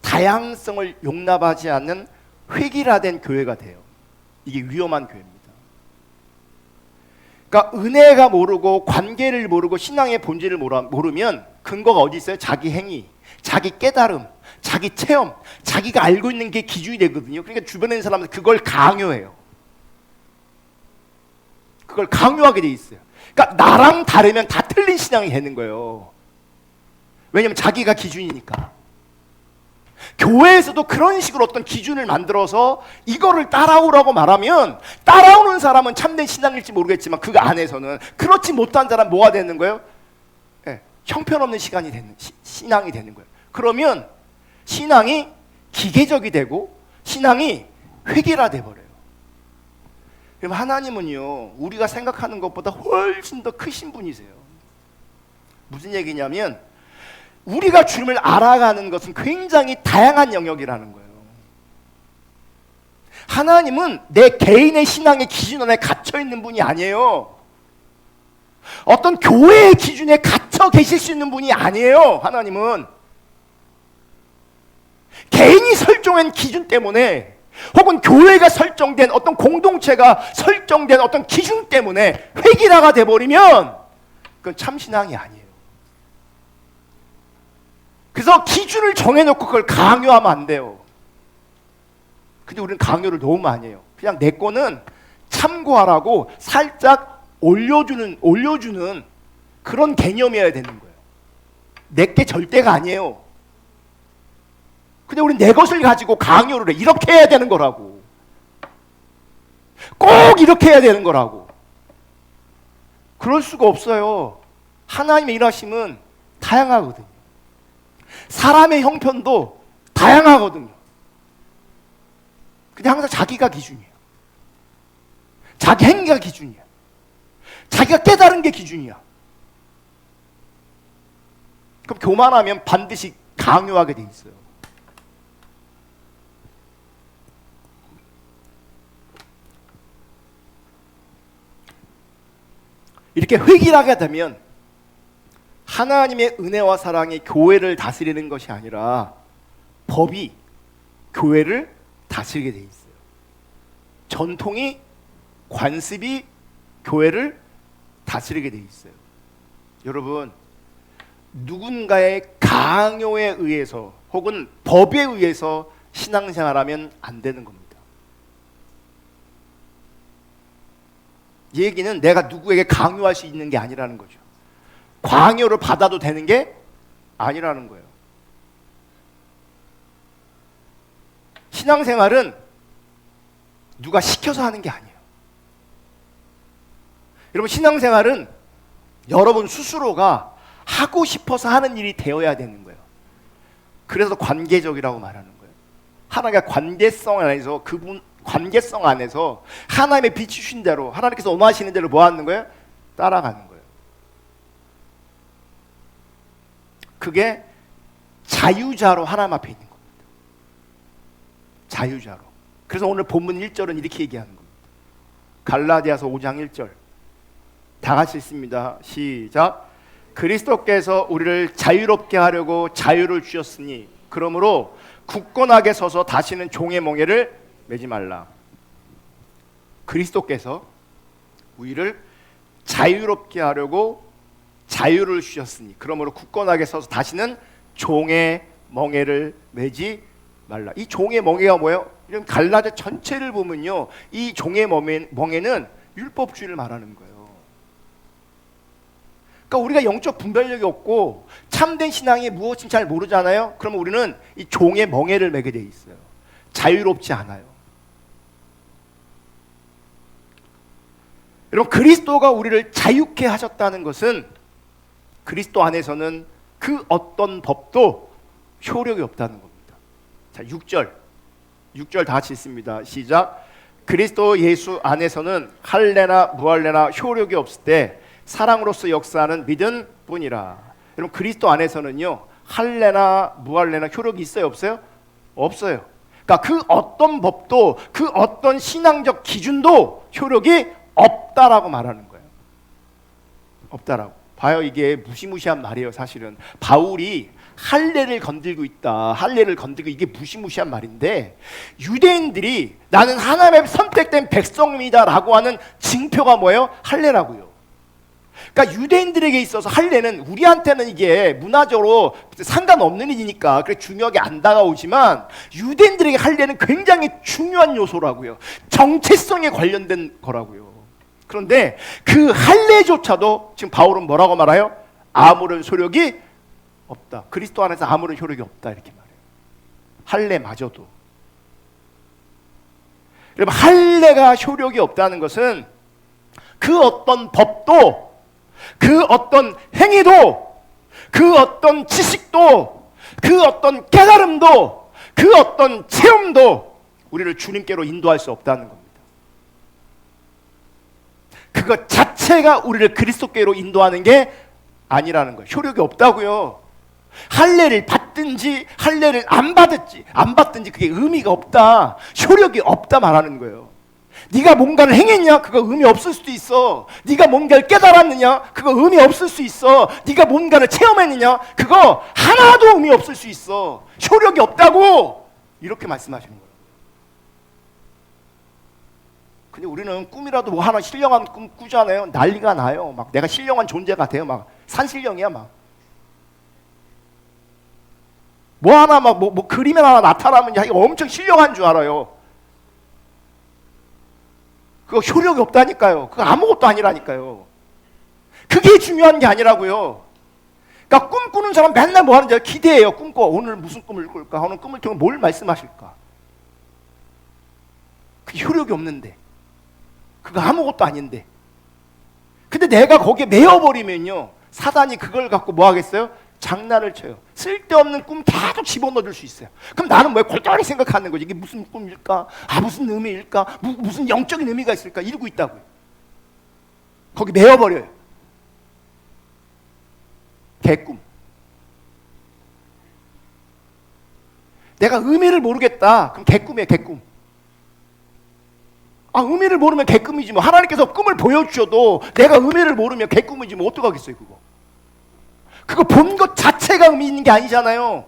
다양성을 용납하지 않는 획일화된 교회가 돼요. 이게 위험한 교회입니다. 그러니까 은혜가 모르고 관계를 모르고 신앙의 본질을 모르면 근거가 어디 있어요? 자기 행위, 자기 깨달음, 자기 체험, 자기가 알고 있는 게 기준이 되거든요. 그러니까 주변에 있는 사람들 그걸 강요해요. 그걸 강요하게 돼 있어요. 그러니까 나랑 다르면 다 틀린 신앙이 되는 거예요. 왜냐면 자기가 기준이니까. 교회에서도 그런 식으로 어떤 기준을 만들어서 이거를 따라오라고 말하면 따라오는 사람은 참된 신앙일지 모르겠지만 그 안에서는 그렇지 못한 사람 뭐가 되는 거예요? 네, 형편없는 시간이 되는 신앙이 되는 거예요. 그러면 신앙이 기계적이 되고 신앙이 획일화돼 버려요. 그럼 하나님은요 우리가 생각하는 것보다 훨씬 더 크신 분이세요. 무슨 얘기냐면 우리가 주님을 알아가는 것은 굉장히 다양한 영역이라는 거예요. 하나님은 내 개인의 신앙의 기준 안에 갇혀 있는 분이 아니에요. 어떤 교회의 기준에 갇혀 계실 수 있는 분이 아니에요. 하나님은 개인이 설정한 기준 때문에 혹은 교회가 설정된 어떤 공동체가 설정된 어떤 기준 때문에 획일화가 돼버리면 그건 참신앙이 아니에요. 그래서 기준을 정해놓고 그걸 강요하면 안 돼요. 근데 우리는 강요를 너무 많이 해요. 그냥 내 거는 참고하라고 살짝 올려주는 그런 개념이어야 되는 거예요. 내게 절대가 아니에요. 근데 우리는 내 것을 가지고 강요를 해. 이렇게 해야 되는 거라고. 꼭 이렇게 해야 되는 거라고. 그럴 수가 없어요. 하나님의 일하심은 다양하거든요. 사람의 형편도 다양하거든요. 근데 항상 자기가 기준이에요. 자기 행위가 기준이야. 자기가 깨달은 게 기준이야. 그럼 교만하면 반드시 강요하게 돼 있어요. 이렇게 획일하게 되면 하나님의 은혜와 사랑이 교회를 다스리는 것이 아니라 법이 교회를 다스리게 돼 있어요. 전통이, 관습이 교회를 다스리게 돼 있어요. 여러분, 누군가의 강요에 의해서 혹은 법에 의해서 신앙생활하면 안 되는 겁니다. 이 얘기는 내가 누구에게 강요할 수 있는 게 아니라는 거죠. 강요를 받아도 되는 게 아니라는 거예요. 신앙생활은 누가 시켜서 하는 게 아니에요. 여러분, 신앙생활은 여러분 스스로가 하고 싶어서 하는 일이 되어야 되는 거예요. 그래서 관계적이라고 말하는 거예요. 하나님과 관계성 안에서 관계성 안에서 하나님의 빛이 주신 대로 하나님께서 원하시는 대로 뭐 하는 거예요? 따라가는 거예요. 그게 자유자로 하나님 앞에 있는 겁니다. 자유자로. 그래서 오늘 본문 1절은 이렇게 얘기하는 겁니다. 갈라디아서 5장 1절 다 같이 읽습니다. 시작. 그리스도께서 우리를 자유롭게 하려고 자유를 주셨으니 그러므로 굳건하게 서서 다시는 종의 멍에를 매지 말라. 그리스도께서 우리를 자유롭게 하려고 자유를 주셨으니 그러므로 굳건하게 서서 다시는 종의 멍에를 매지 말라. 이 종의 멍에가 뭐예요? 이런 갈라디아 전체를 보면요, 이 종의 멍에는 율법주의를 말하는 거예요. 그러니까 우리가 영적 분별력이 없고 참된 신앙이 무엇인지 잘 모르잖아요. 그러면 우리는 이 종의 멍에를 매게 돼 있어요. 자유롭지 않아요. 여러분, 그리스도가 우리를 자유케 하셨다는 것은 그리스도 안에서는 그 어떤 법도 효력이 없다는 겁니다. 자, 6절 다 같이 읽습니다. 시작. 그리스도 예수 안에서는 할례나 무할례나 효력이 없을 때 사랑으로서 역사하는 믿음 뿐이라. 여러분, 그리스도 안에서는요, 할례나 무할례나 효력이 있어요, 없어요? 없어요. 그러니까 그 어떤 법도, 그 어떤 신앙적 기준도 효력이 없다라고 말하는 거예요. 없다라고. 봐요, 이게 무시무시한 말이에요. 사실은 바울이 할례를 건들고 있다, 할례를 건들고, 이게 무시무시한 말인데, 유대인들이 나는 하나님의 선택된 백성이다라고 하는 징표가 뭐예요? 할례라고요. 그러니까 유대인들에게 있어서 할례는, 우리한테는 이게 문화적으로 상관없는 일이니까 그렇게 중요하게 안 다가오지만, 유대인들에게 할례는 굉장히 중요한 요소라고요. 정체성에 관련된 거라고요. 그런데 그 할례조차도 지금 바울은 뭐라고 말해요? 아무런 효력이 없다. 그리스도 안에서 아무런 효력이 없다, 이렇게 말해요. 할례마저도. 여러분, 할례가 효력이 없다는 것은 그 어떤 법도, 그 어떤 행위도, 그 어떤 지식도, 그 어떤 깨달음도, 그 어떤 체험도 우리를 주님께로 인도할 수 없다는 겁니다. 그것 자체가 우리를 그리스도께로 인도하는 게 아니라는 거예요. 효력이 없다고요. 할례를 받든지 할례를 안 받든지 그게 의미가 없다, 효력이 없다 말하는 거예요. 네가 뭔가를 행했냐? 그거 의미 없을 수도 있어. 네가 뭔가를 깨달았느냐? 그거 의미 없을 수 있어. 네가 뭔가를 체험했느냐? 그거 하나도 의미 없을 수 있어. 효력이 없다고, 이렇게 말씀하시는 거예요. 근데 우리는 꿈이라도 뭐 하나 신령한 꿈 꾸잖아요. 난리가 나요. 막 내가 신령한 존재가 돼요. 막 산신령이야. 막 뭐 하나 막 뭐 그림에 하나 나타나면 이거 엄청 신령한 줄 알아요. 그거 효력이 없다니까요. 그거 아무것도 아니라니까요. 그게 중요한 게 아니라고요. 그러니까 꿈꾸는 사람 맨날 뭐 하는지 기대해요. 꿈꿔. 오늘 무슨 꿈을 꿀까? 오늘 꿈을 통해 뭘 말씀하실까? 그게 효력이 없는데, 그거 아무것도 아닌데. 근데 내가 거기에 매여버리면요, 사단이 그걸 갖고 뭐 하겠어요? 장난을 쳐요. 쓸데없는 꿈 계속 집어넣어줄 수 있어요. 그럼 나는 왜 골똘히 생각하는 거지? 이게 무슨 꿈일까? 무슨 의미일까? 무슨 영적인 의미가 있을까? 이러고 있다고요. 거기 매여버려요. 개꿈. 내가 의미를 모르겠다. 그럼 개꿈이에요, 개꿈. 의미를 모르면 개꿈이지 뭐. 하나님께서 꿈을 보여주셔도 내가 의미를 모르면 개꿈이지 뭐. 어떡하겠어요, 그거. 그거 본 것 자체가 의미 있는 게 아니잖아요.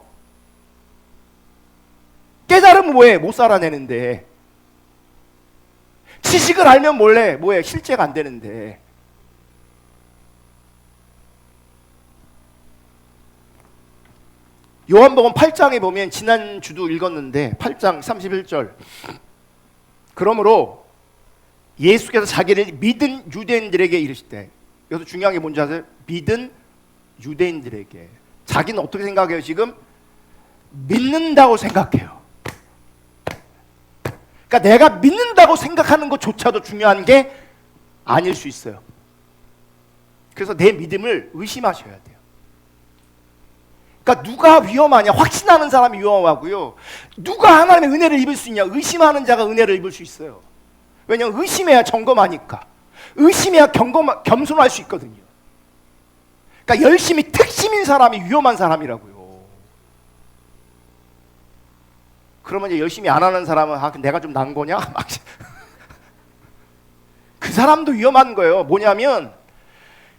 깨달으면 뭐해? 못 살아내는데. 지식을 알면 뭐해? 실제가 안 되는데. 요한복음 8장에 보면, 지난주도 읽었는데 8장 31절, 그러므로 예수께서 자기를 믿은 유대인들에게 이르실 때, 여기서 중요한 게 뭔지 아세요? 믿은 유대인들에게. 자기는 어떻게 생각해요? 지금 믿는다고 생각해요. 그러니까 내가 믿는다고 생각하는 것조차도 중요한 게 아닐 수 있어요. 그래서 내 믿음을 의심하셔야 돼요. 그러니까 누가 위험하냐? 확신하는 사람이 위험하고요, 누가 하나님의 은혜를 입을 수 있냐? 의심하는 자가 은혜를 입을 수 있어요. 왜냐하면 의심해야 점검하니까. 의심해야 겸손할 수 있거든요. 그러니까 열심히 특심인 사람이 위험한 사람이라고요. 그러면 이제 열심히 안 하는 사람은 내가 좀 난 거냐? 그 사람도 위험한 거예요. 뭐냐면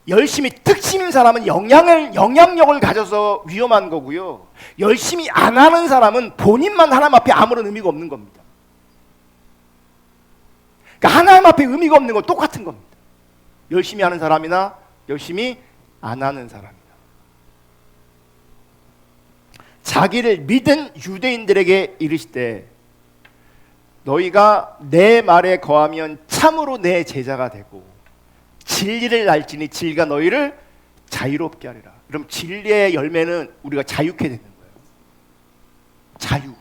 열심히 특심인 사람은 영향력을 가져서 위험한 거고요. 열심히 안 하는 사람은 본인만 하나님 앞에 아무런 의미가 없는 겁니다. 그러니까 하나님 앞에 의미가 없는 건 똑같은 겁니다. 열심히 하는 사람이나 열심히 안 하는 사람이나. 자기를 믿은 유대인들에게 이르시되 너희가 내 말에 거하면 참으로 내 제자가 되고 진리를 알지니 진리가 너희를 자유롭게 하리라. 그럼 진리의 열매는 우리가 자유케 되는 거예요. 자유.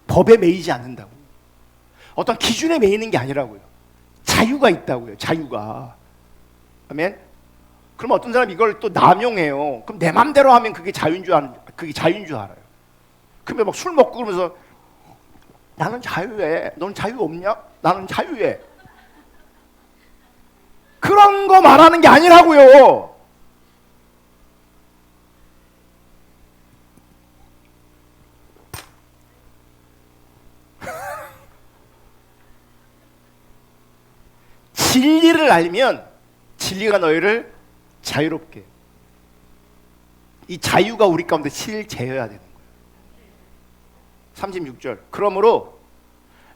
법에 매이지 않는다고. 어떤 기준에 매이는 게 아니라고요. 자유가 있다고요. 자유가. 아멘. 그럼 어떤 사람이 이걸 또 남용해요. 그럼 내 맘대로 하면 그게 자유인 줄 알아요. 그러면 막 술 먹고 그러면서 나는 자유해. 넌 자유 없냐? 나는 자유해. 그런 거 말하는 게 아니라고요. 진리를 알면 진리가 너희를 자유롭게. 이 자유가 우리 가운데 실제여야 되는 거예요. 36절. 그러므로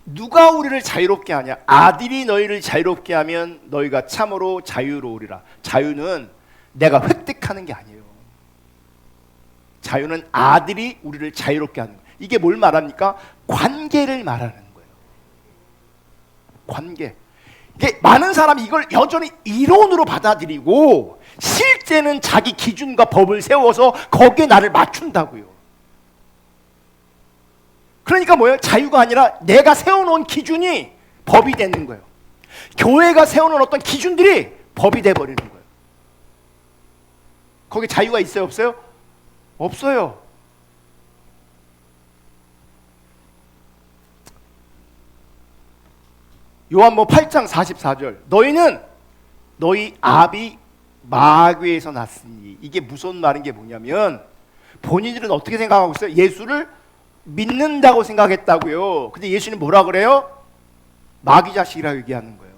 누가 우리를 자유롭게 하냐? 아들이 너희를 자유롭게 하면 너희가 참으로 자유로우리라. 자유는 내가 획득하는 게 아니에요. 자유는 아들이 우리를 자유롭게 하는 거예요. 이게 뭘 말합니까? 관계를 말하는 거예요. 관계. 이게 많은 사람이 이걸 여전히 이론으로 받아들이고 실제는 자기 기준과 법을 세워서 거기에 나를 맞춘다고요. 그러니까 뭐예요? 자유가 아니라 내가 세워놓은 기준이 법이 되는 거예요. 교회가 세워놓은 어떤 기준들이 법이 돼버리는 거예요. 거기 자유가 있어요? 없어요? 없어요. 요한복음 8장 44절. 너희는 너희 아비 마귀에서 났으니. 이게 무슨 말인 게 뭐냐면 본인들은 어떻게 생각하고 있어요? 예수를 믿는다고 생각했다고요. 근데 예수님 뭐라 그래요? 마귀 자식이라고 얘기하는 거예요.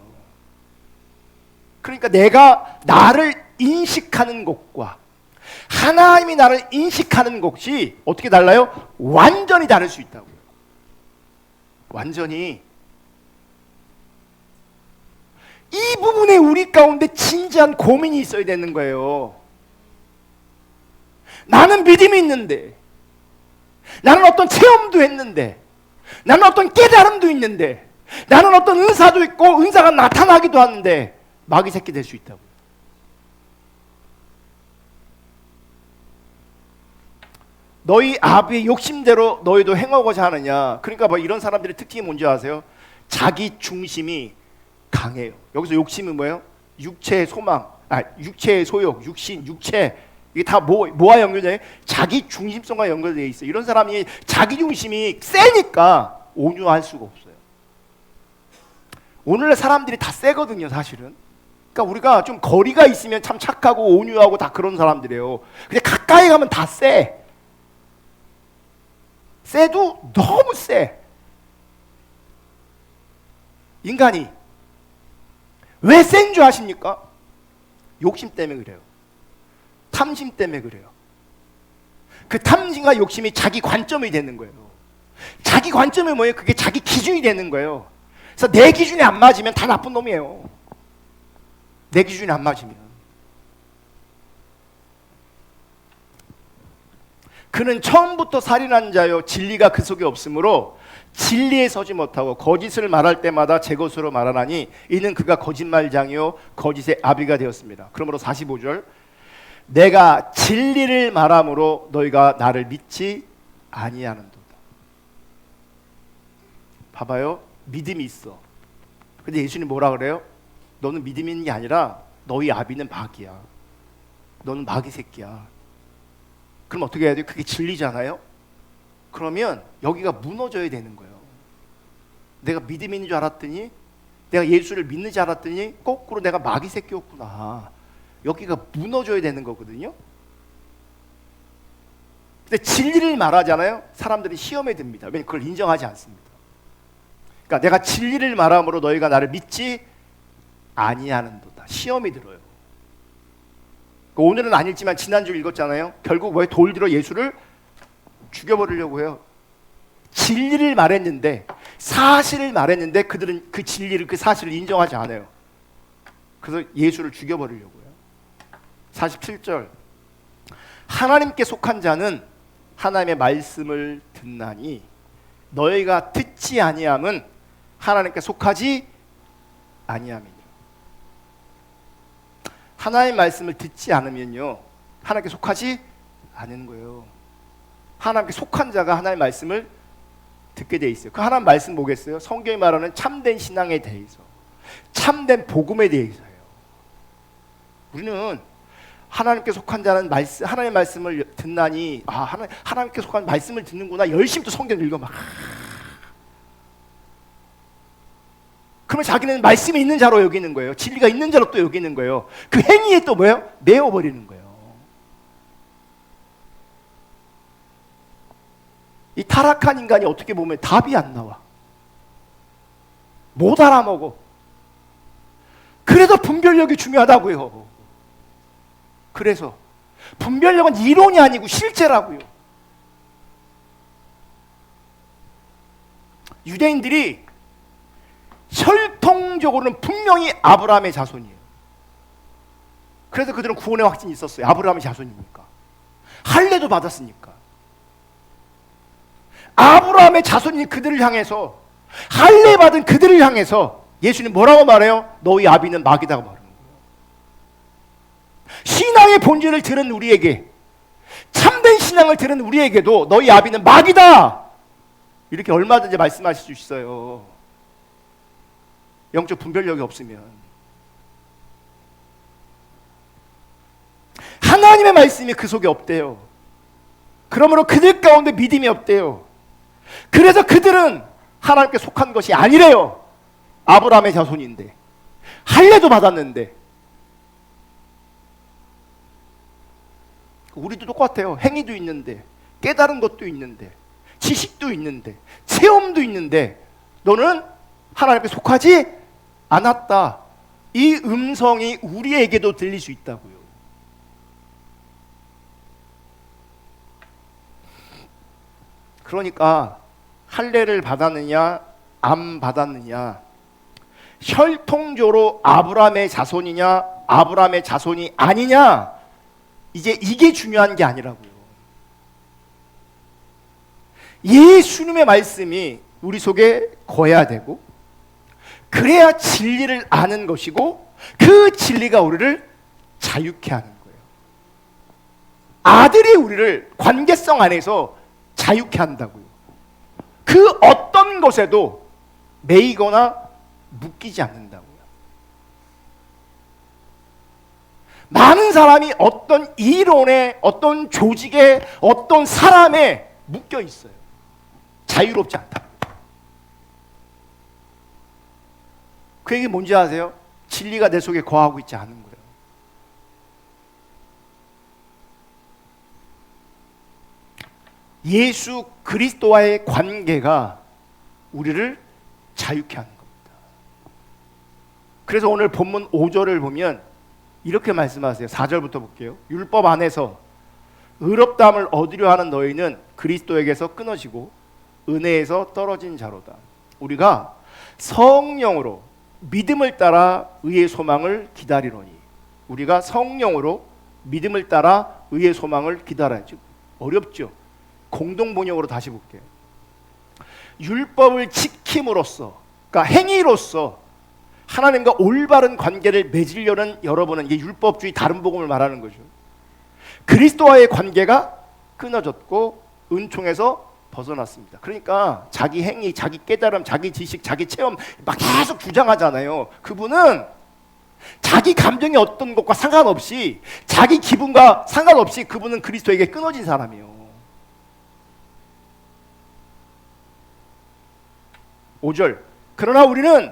그러니까 내가 나를 인식하는 것과 하나님이 나를 인식하는 것이 어떻게 달라요? 완전히 다를 수 있다고요. 완전히. 이 부분에 우리 가운데 진지한 고민이 있어야 되는 거예요. 나는 믿음이 있는데, 나는 어떤 체험도 했는데, 나는 어떤 깨달음도 있는데, 나는 어떤 은사도 있고 은사가 나타나기도 하는데 마귀 새끼 될 수 있다고. 너희 아비의 욕심대로 너희도 행하고자 하느냐. 그러니까 뭐 이런 사람들의 특징이 뭔지 아세요? 자기 중심이 강해요. 여기서 욕심은 뭐예요? 육체의 소망, 육체의 소욕, 육신, 육체. 이게 다 뭐와 연결돼? 자기 중심성과 연결되어 있어요. 이런 사람이 자기 중심이 세니까 온유할 수가 없어요. 오늘날 사람들이 다 세거든요, 사실은. 그러니까 우리가 좀 거리가 있으면 참 착하고 온유하고 다 그런 사람들이에요. 근데 가까이 가면 다 세. 세도 너무 세. 인간이 왜 센 줄 아십니까? 욕심 때문에 그래요. 탐심 때문에 그래요. 그 탐심과 욕심이 자기 관점이 되는 거예요. 자기 관점이 뭐예요? 그게 자기 기준이 되는 거예요. 그래서 내 기준이 안 맞으면 다 나쁜 놈이에요. 내 기준이 안 맞으면. 그는 처음부터 살인한 자요 진리가 그 속에 없으므로 진리에 서지 못하고 거짓을 말할 때마다 제 것으로 말하나니 이는 그가 거짓말장이요 거짓의 아비가 되었습니다. 그러므로 45절. 내가 진리를 말함으로 너희가 나를 믿지 아니하는도다. 봐봐요. 믿음이 있어. 근데 예수님 뭐라 그래요? 너는 믿음이 있는 게 아니라 너희 아비는 마귀야. 너는 마귀 새끼야. 그럼 어떻게 해야 돼요? 그게 진리잖아요. 그러면 여기가 무너져야 되는 거예요. 내가 믿음이 있는 줄 알았더니, 내가 예수를 믿는 줄 알았더니 거꾸로 내가 마귀 새끼였구나. 여기가 무너져야 되는 거거든요. 근데 진리를 말하잖아요. 사람들이 시험에 듭니다. 왜냐하면 그걸 인정하지 않습니다. 그러니까 내가 진리를 말함으로 너희가 나를 믿지 아니하는도다. 시험이 들어요. 오늘은 안 읽지만 지난주 읽었잖아요. 결국 왜 돌들어 예수를 죽여버리려고 해요. 진리를 말했는데, 사실을 말했는데 그들은 그 진리를, 그 사실을 인정하지 않아요. 그래서 예수를 죽여버리려고 해요. 47절, 하나님께 속한 자는 하나님의 말씀을 듣나니 너희가 듣지 아니함은 하나님께 속하지 아니함이니. 하나님의 말씀을 듣지 않으면요, 하나님께 속하지 않은 거예요. 하나님께 속한 자가 하나님의 말씀을 듣게 돼 있어요. 그 하나님 말씀 뭐겠어요? 성경이 말하는 참된 신앙에 대해서, 참된 복음에 대해서예요. 우리는 하나님께 속한 자는 하나님의 말씀을 듣나니, 하나님께 속한 말씀을 듣는구나. 열심히 또 성경 읽어 막. 그러면 자기는 말씀이 있는 자로 여기는 거예요. 진리가 있는 자로 또 여기는 거예요. 그 행위에 또 뭐예요? 매어버리는 거예요. 이 타락한 인간이 어떻게 보면 답이 안 나와. 못 알아먹어. 그래서 분별력이 중요하다고요. 그래서 분별력은 이론이 아니고 실제라고요. 유대인들이 혈통적으로는 분명히 아브라함의 자손이에요. 그래서 그들은 구원의 확신이 있었어요. 아브라함의 자손이니까. 할례도 받았으니까. 아브라함의 자손인 그들을 향해서, 할례 받은 그들을 향해서 예수님 뭐라고 말해요? 너희 아비는 마귀다고 말하는 거예요. 신앙의 본질을 들은 우리에게, 참된 신앙을 들은 우리에게도 너희 아비는 마귀다, 이렇게 얼마든지 말씀하실 수 있어요. 영적 분별력이 없으면. 하나님의 말씀이 그 속에 없대요. 그러므로 그들 가운데 믿음이 없대요. 그래서 그들은 하나님께 속한 것이 아니래요. 아브라함의 자손인데, 할례도 받았는데. 우리도 똑같아요. 행위도 있는데, 깨달은 것도 있는데, 지식도 있는데, 체험도 있는데, 너는 하나님께 속하지 않았다. 이 음성이 우리에게도 들릴 수 있다고요. 그러니까 할례를 받았느냐 안 받았느냐, 혈통적으로 아브라함의 자손이냐 아브라함의 자손이 아니냐, 이제 이게 중요한 게 아니라고요. 예수님의 말씀이 우리 속에 거해야 되고, 그래야 진리를 아는 것이고, 그 진리가 우리를 자유케 하는 거예요. 아들이 우리를 관계성 안에서 자유케 한다고요. 그 어떤 것에도 매이거나 묶이지 않는다고요. 많은 사람이 어떤 이론에, 어떤 조직에, 어떤 사람에 묶여 있어요. 자유롭지 않다. 그 얘기 뭔지 아세요? 진리가 내 속에 거하고 있지 않은 거예요. 예수 그리스도와의 관계가 우리를 자유케 하는 겁니다. 그래서 오늘 본문 5절을 보면 이렇게 말씀하세요. 4절부터 볼게요. 율법 안에서 의롭다함을 얻으려 하는 너희는 그리스도에게서 끊어지고 은혜에서 떨어진 자로다. 우리가 성령으로 믿음을 따라 의의 소망을 기다리노니. 우리가 성령으로 믿음을 따라 의의 소망을 기다려야죠. 어렵죠. 공동번역으로 다시 볼게요. 율법을 지킴으로써, 그러니까 행위로써 하나님과 올바른 관계를 맺으려는 여러분은, 이게 율법주의 다른 복음을 말하는 거죠. 그리스도와의 관계가 끊어졌고 은총에서 벗어났습니다. 그러니까 자기 행위, 자기 깨달음, 자기 지식, 자기 체험 막 계속 주장하잖아요. 그분은 자기 감정이 어떤 것과 상관없이, 자기 기분과 상관없이 그분은 그리스도에게 끊어진 사람이에요. 5절, 그러나 우리는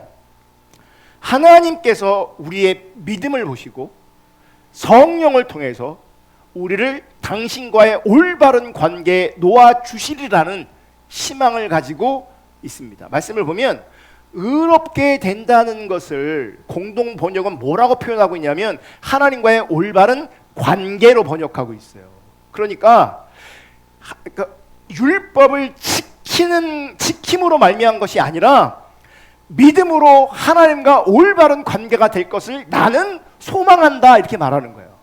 하나님께서 우리의 믿음을 보시고 성령을 통해서 우리를 당신과의 올바른 관계에 놓아주시리라는 희망을 가지고 있습니다. 말씀을 보면 의롭게 된다는 것을 공동 번역은 뭐라고 표현하고 있냐면 하나님과의 올바른 관계로 번역하고 있어요. 그러니까 율법을 지킴으로 말미암은 것이 아니라 믿음으로 하나님과 올바른 관계가 될 것을 나는 소망한다, 이렇게 말하는 거예요.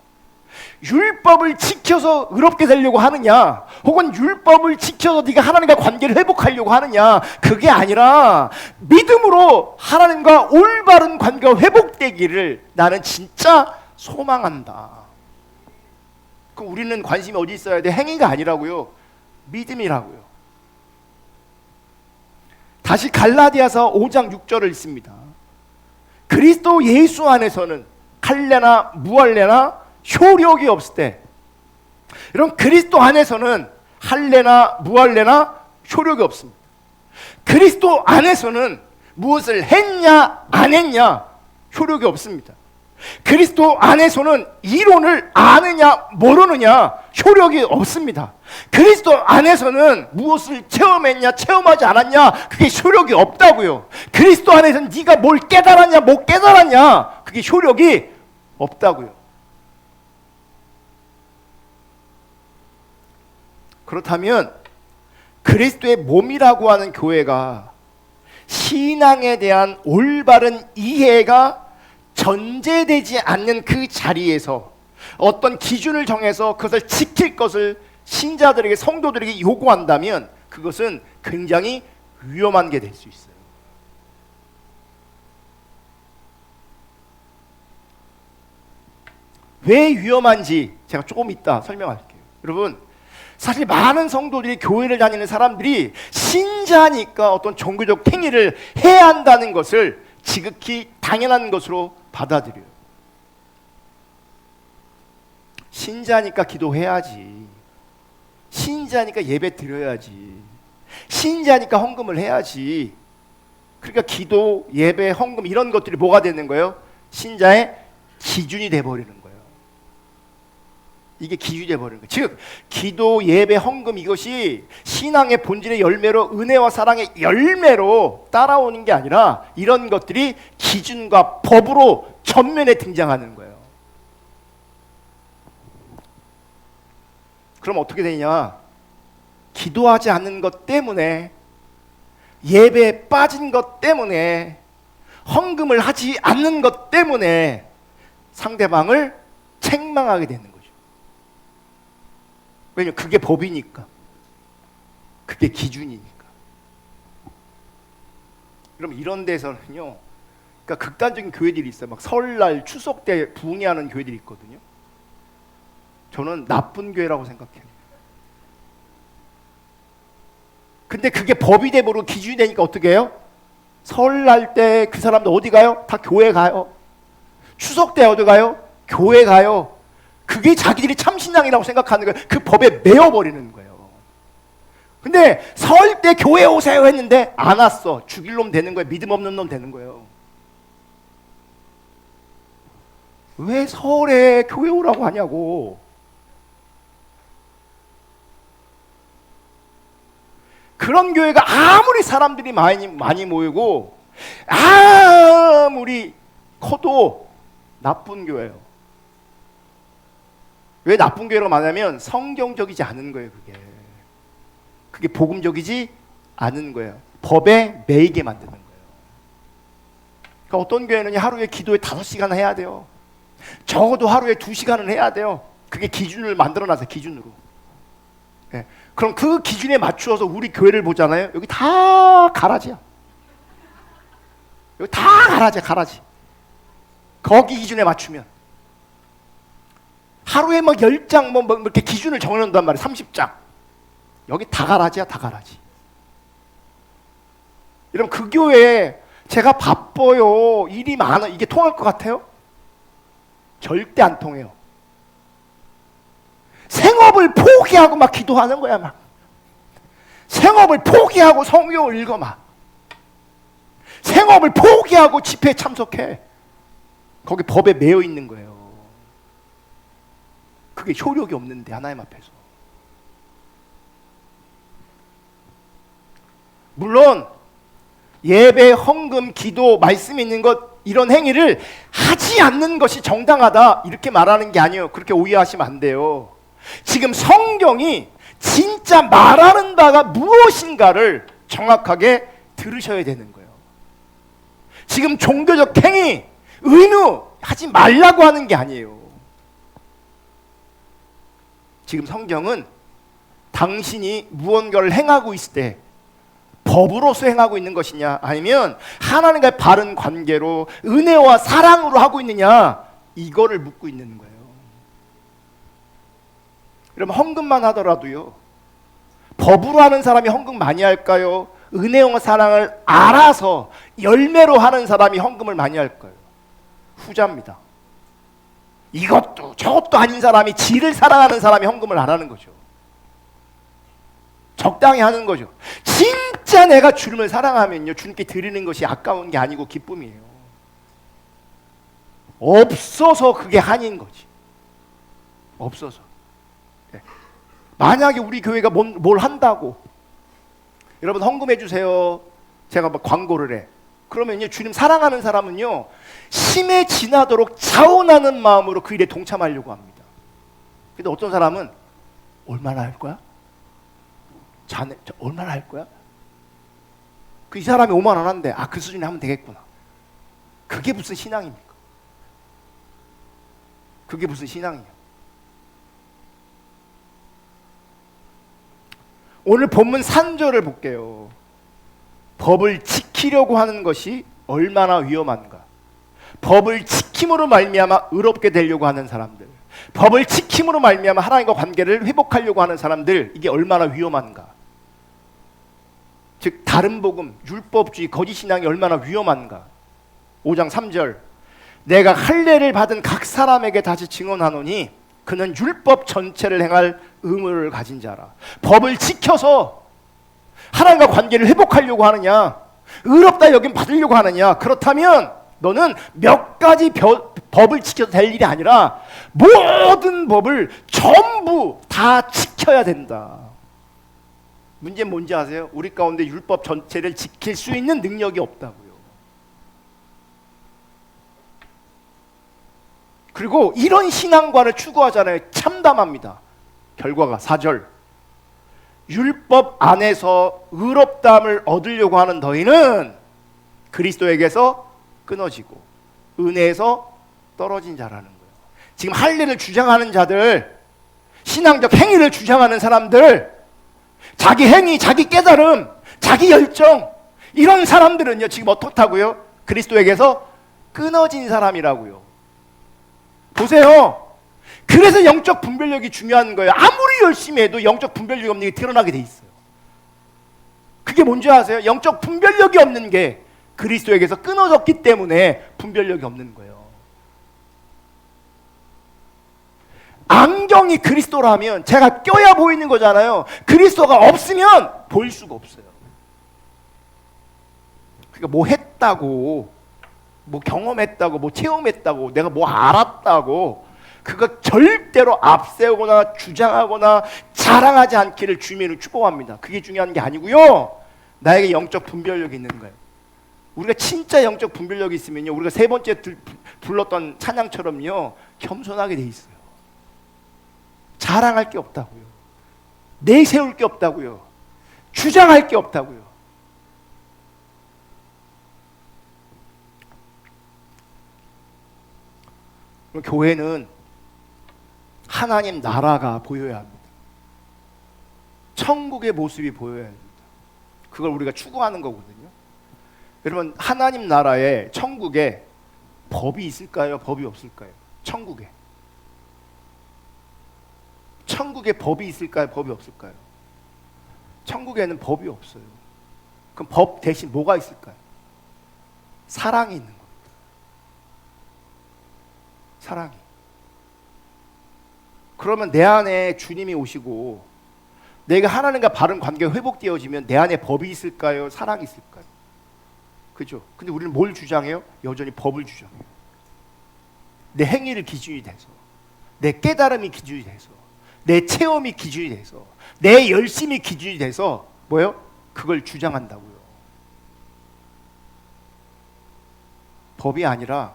율법을 지켜서 의롭게 되려고 하느냐, 혹은 율법을 지켜서 네가 하나님과 관계를 회복하려고 하느냐, 그게 아니라 믿음으로 하나님과 올바른 관계가 회복되기를 나는 진짜 소망한다. 그럼 우리는 관심이 어디 있어야 돼? 행위가 아니라고요, 믿음이라고요. 다시 갈라디아서 5장 6절을 읽습니다. 그리스도 예수 안에서는 할례나 무할례나 효력이 없을 때, 이런 그리스도 안에서는 할례나 무할례나 효력이 없습니다. 그리스도 안에서는 무엇을 했냐 안 했냐 효력이 없습니다. 그리스도 안에서는 이론을 아느냐 모르느냐 효력이 없습니다. 그리스도 안에서는 무엇을 체험했냐 체험하지 않았냐 그게 효력이 없다고요. 그리스도 안에서는 네가 뭘 깨달았냐 못 깨달았냐 그게 효력이 없다고요. 그렇다면 그리스도의 몸이라고 하는 교회가 신앙에 대한 올바른 이해가 전제되지 않는 그 자리에서 어떤 기준을 정해서 그것을 지킬 것을 신자들에게, 성도들에게 요구한다면 그것은 굉장히 위험한 게 될 수 있어요. 왜 위험한지 제가 조금 이따 설명할게요. 여러분, 사실 많은 성도들이, 교회를 다니는 사람들이 신자니까 어떤 종교적 행위를 해야 한다는 것을 지극히 당연한 것으로 받아들여요. 신자니까 기도해야지, 신자니까 예배 드려야지, 신자니까 헌금을 해야지. 그러니까 기도, 예배, 헌금 이런 것들이 뭐가 되는 거예요? 신자의 기준이 돼버리는 거예요. 이게 기준이 돼버리는 거예요. 즉 기도, 예배, 헌금 이것이 신앙의 본질의 열매로, 은혜와 사랑의 열매로 따라오는 게 아니라 이런 것들이 기준과 법으로 전면에 등장하는 거예요. 그럼 어떻게 되냐? 기도하지 않는 것 때문에, 예배에 빠진 것 때문에, 헌금을 하지 않는 것 때문에 상대방을 책망하게 되는 거예요. 왜냐면 그게 법이니까, 그게 기준이니까. 그럼 이런 데서는요, 그러니까 극단적인 교회들이 있어요. 막 설날, 추석 때 부흥회하는 교회들이 있거든요. 저는 나쁜 교회라고 생각해요. 근데 그게 법이 돼버리고 기준이 되니까 어떻게 해요? 설날 때 그 사람들 어디 가요? 다 교회 가요. 추석 때 어디 가요? 교회 가요. 그게 자기들이 참신앙이라고 생각하는 거예요. 그 법에 매어버리는 거예요. 근데 설 때 교회 오세요 했는데 안 왔어. 죽일 놈 되는 거예요. 믿음 없는 놈 되는 거예요. 왜 설에 교회 오라고 하냐고. 그런 교회가 아무리 사람들이 많이 모이고 아무리 커도 나쁜 교회예요. 왜 나쁜 교회라고 말하냐면 성경적이지 않은 거예요. 그게 복음적이지 않은 거예요. 법에 매이게 만드는 거예요. 그러니까 어떤 교회는 하루에 기도에 5시간 해야 돼요. 적어도 하루에 2시간은 해야 돼요. 그게 기준을 만들어놨어요. 기준으로. 네. 그럼 그 기준에 맞추어서 우리 교회를 보잖아요. 여기 다 가라지야. 여기 다 가라지야, 가라지. 거기 기준에 맞추면 하루에 막 10장 뭐 이렇게 기준을 정해놓는단 말이에요. 30장. 여기 다 가라지야, 다 가라지. 여러분, 그 교회에 제가 바빠요, 일이 많아, 이게 통할 것 같아요? 절대 안 통해요. 생업을 포기하고 막 기도하는 거야. 막 생업을 포기하고 성경을 읽어. 막 생업을 포기하고 집회에 참석해. 거기 법에 매여 있는 거예요. 그게 효력이 없는데, 하나님 앞에서. 물론 예배, 헌금, 기도, 말씀 있는 것 이런 행위를 하지 않는 것이 정당하다 이렇게 말하는 게 아니에요. 그렇게 오해하시면 안 돼요. 지금 성경이 진짜 말하는 바가 무엇인가를 정확하게 들으셔야 되는 거예요. 지금 종교적 행위, 의무 하지 말라고 하는 게 아니에요. 지금 성경은 당신이 무언가를 행하고 있을 때 법으로서 행하고 있는 것이냐, 아니면 하나님과의 바른 관계로 은혜와 사랑으로 하고 있느냐, 이거를 묻고 있는 거예요. 여러분, 헌금만 하더라도요, 법으로 하는 사람이 헌금 많이 할까요? 은혜와 사랑을 알아서 열매로 하는 사람이 헌금을 많이 할까요? 후자입니다. 이것도 저것도 아닌 사람이 지를 사랑하는 사람이 헌금을 안 하는 거죠. 적당히 하는 거죠. 진짜 내가 주님을 사랑하면요, 주님께 드리는 것이 아까운 게 아니고 기쁨이에요. 없어서 그게 한인 거지. 없어서. 네. 만약에 우리 교회가 뭘 한다고, 여러분 헌금해 주세요, 제가 막 광고를 해. 그러면요, 주님 사랑하는 사람은요, 심에 지나도록 자원하는 마음으로 그 일에 동참하려고 합니다. 근데 어떤 사람은 얼마나 할 거야? 자네 얼마나 할 거야? 그 이 사람이 5만 원 한대. 아, 그 수준에 하면 되겠구나. 그게 무슨 신앙입니까? 그게 무슨 신앙이야? 오늘 본문 3절을 볼게요. 법을 지키려고 하는 것이 얼마나 위험한가. 법을 지킴으로 말미암아 의롭게 되려고 하는 사람들, 법을 지킴으로 말미암아 하나님과 관계를 회복하려고 하는 사람들, 이게 얼마나 위험한가. 즉 다른 복음, 율법주의, 거짓신앙이 얼마나 위험한가. 5장 3절, 내가 할례를 받은 각 사람에게 다시 증언하노니 그는 율법 전체를 행할 의무를 가진 자라. 법을 지켜서 하나님과 관계를 회복하려고 하느냐, 의롭다 여김 받으려고 하느냐, 그렇다면 너는 몇 가지 법을 지켜도 될 일이 아니라 모든 법을 전부 다 지켜야 된다. 문제는 뭔지 아세요? 우리 가운데 율법 전체를 지킬 수 있는 능력이 없다고요. 그리고 이런 신앙관을 추구하잖아요. 참담합니다. 결과가 4절, 율법 안에서 의롭다함을 얻으려고 하는 너희는 그리스도에게서 끊어지고 은혜에서 떨어진 자라는 거예요. 지금 할례를 주장하는 자들, 신앙적 행위를 주장하는 사람들, 자기 행위, 자기 깨달음, 자기 열정, 이런 사람들은요, 지금 어떻다고요? 그리스도에게서 끊어진 사람이라고요. 보세요. 그래서 영적 분별력이 중요한 거예요. 아무리 열심히 해도 영적 분별력이 없는 게 드러나게 돼 있어요. 그게 뭔지 아세요? 영적 분별력이 없는 게 그리스도에게서 끊어졌기 때문에 분별력이 없는 거예요. 안경이 그리스도라면 제가 껴야 보이는 거잖아요. 그리스도가 없으면 보일 수가 없어요. 그러니까 뭐 했다고, 뭐 경험했다고, 뭐 체험했다고, 내가 뭐 알았다고, 그거 절대로 앞세우거나 주장하거나 자랑하지 않기를 주님은 축복합니다. 그게 중요한 게 아니고요, 나에게 영적 분별력이 있는 거예요. 우리가 진짜 영적 분별력이 있으면요, 우리가 세 번째 불렀던 찬양처럼요, 겸손하게 돼 있어요. 자랑할 게 없다고요. 내세울 게 없다고요. 주장할 게 없다고요. 교회는 하나님 나라가 보여야 합니다. 천국의 모습이 보여야 합니다. 그걸 우리가 추구하는 거거든요. 여러분, 하나님 나라에, 천국에 법이 있을까요? 법이 없을까요? 천국에 법이 있을까요? 법이 없을까요? 천국에는 법이 없어요. 그럼 법 대신 뭐가 있을까요? 사랑이 있는 겁니다. 사랑이. 그러면 내 안에 주님이 오시고 내가 하나님과 바른 관계가 회복되어지면 내 안에 법이 있을까요? 사랑이 있을까요? 그죠? 근데 우리는 뭘 주장해요? 여전히 법을 주장해요. 내 행위를 기준이 돼서, 내 깨달음이 기준이 돼서, 내 체험이 기준이 돼서, 내 열심이 기준이 돼서 뭐예요? 그걸 주장한다고요. 법이 아니라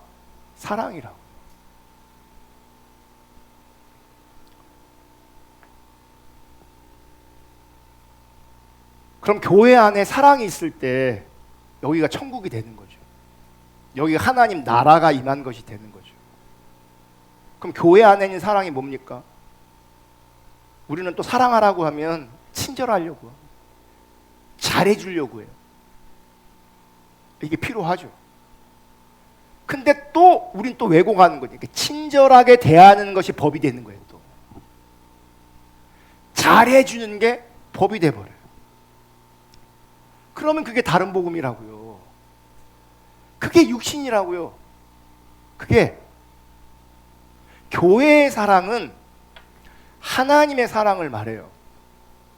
사랑이라고. 그럼 교회 안에 사랑이 있을 때 여기가 천국이 되는 거죠. 여기가 하나님 나라가 임한 것이 되는 거죠. 그럼 교회 안에 있는 사랑이 뭡니까? 우리는 또 사랑하라고 하면 친절하려고, 잘해주려고 해요. 이게 필요하죠. 근데 또 우린 또 왜곡하는 거죠. 친절하게 대하는 것이 법이 되는 거예요. 또 잘해주는 게 법이 돼버려요. 그러면 그게 다른 복음이라고요. 그게 육신이라고요. 그게 교회의 사랑은 하나님의 사랑을 말해요.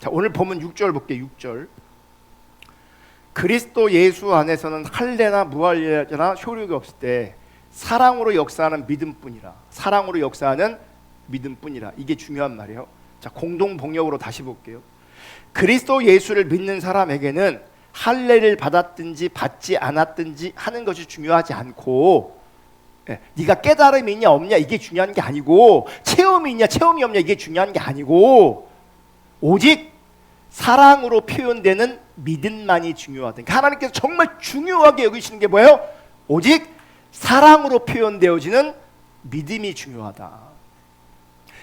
자, 오늘 보면 6절 볼게요. 6절. 그리스도 예수 안에서는 할례나 무할례나 효력이 없을 때 사랑으로 역사하는 믿음뿐이라. 사랑으로 역사하는 믿음뿐이라. 이게 중요한 말이에요. 자, 공동 번역으로 다시 볼게요. 그리스도 예수를 믿는 사람에게는 할례를 받았든지 받지 않았든지 하는 것이 중요하지 않고, 네가 깨달음이 있냐 없냐 이게 중요한 게 아니고, 체험이 있냐 체험이 없냐 이게 중요한 게 아니고, 오직 사랑으로 표현되는 믿음만이 중요하다. 그러니까 하나님께서 정말 중요하게 여기시는 게 뭐예요? 오직 사랑으로 표현되어지는 믿음이 중요하다.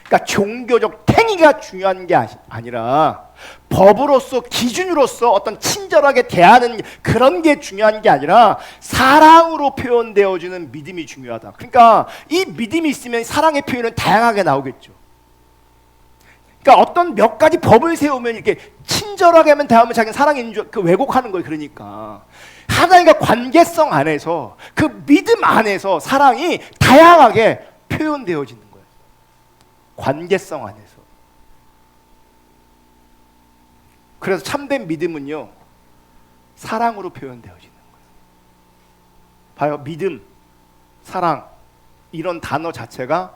그러니까 종교적 행위가 중요한 게 아니라 법으로서 기준으로서 어떤 친절하게 대하는 그런 게 중요한 게 아니라 사랑으로 표현되어지는 믿음이 중요하다. 그러니까 이 믿음이 있으면 사랑의 표현은 다양하게 나오겠죠. 그러니까 어떤 몇 가지 법을 세우면 이렇게 친절하게 하면 대하면 자기는 사랑이 있는 줄 그 왜곡하는 거예요. 그러니까 하나님과 관계성 안에서 그 믿음 안에서 사랑이 다양하게 표현되어지는 거예요. 관계성 안에서. 그래서 참된 믿음은요, 사랑으로 표현되어지는 거예요. 봐요. 믿음, 사랑 이런 단어 자체가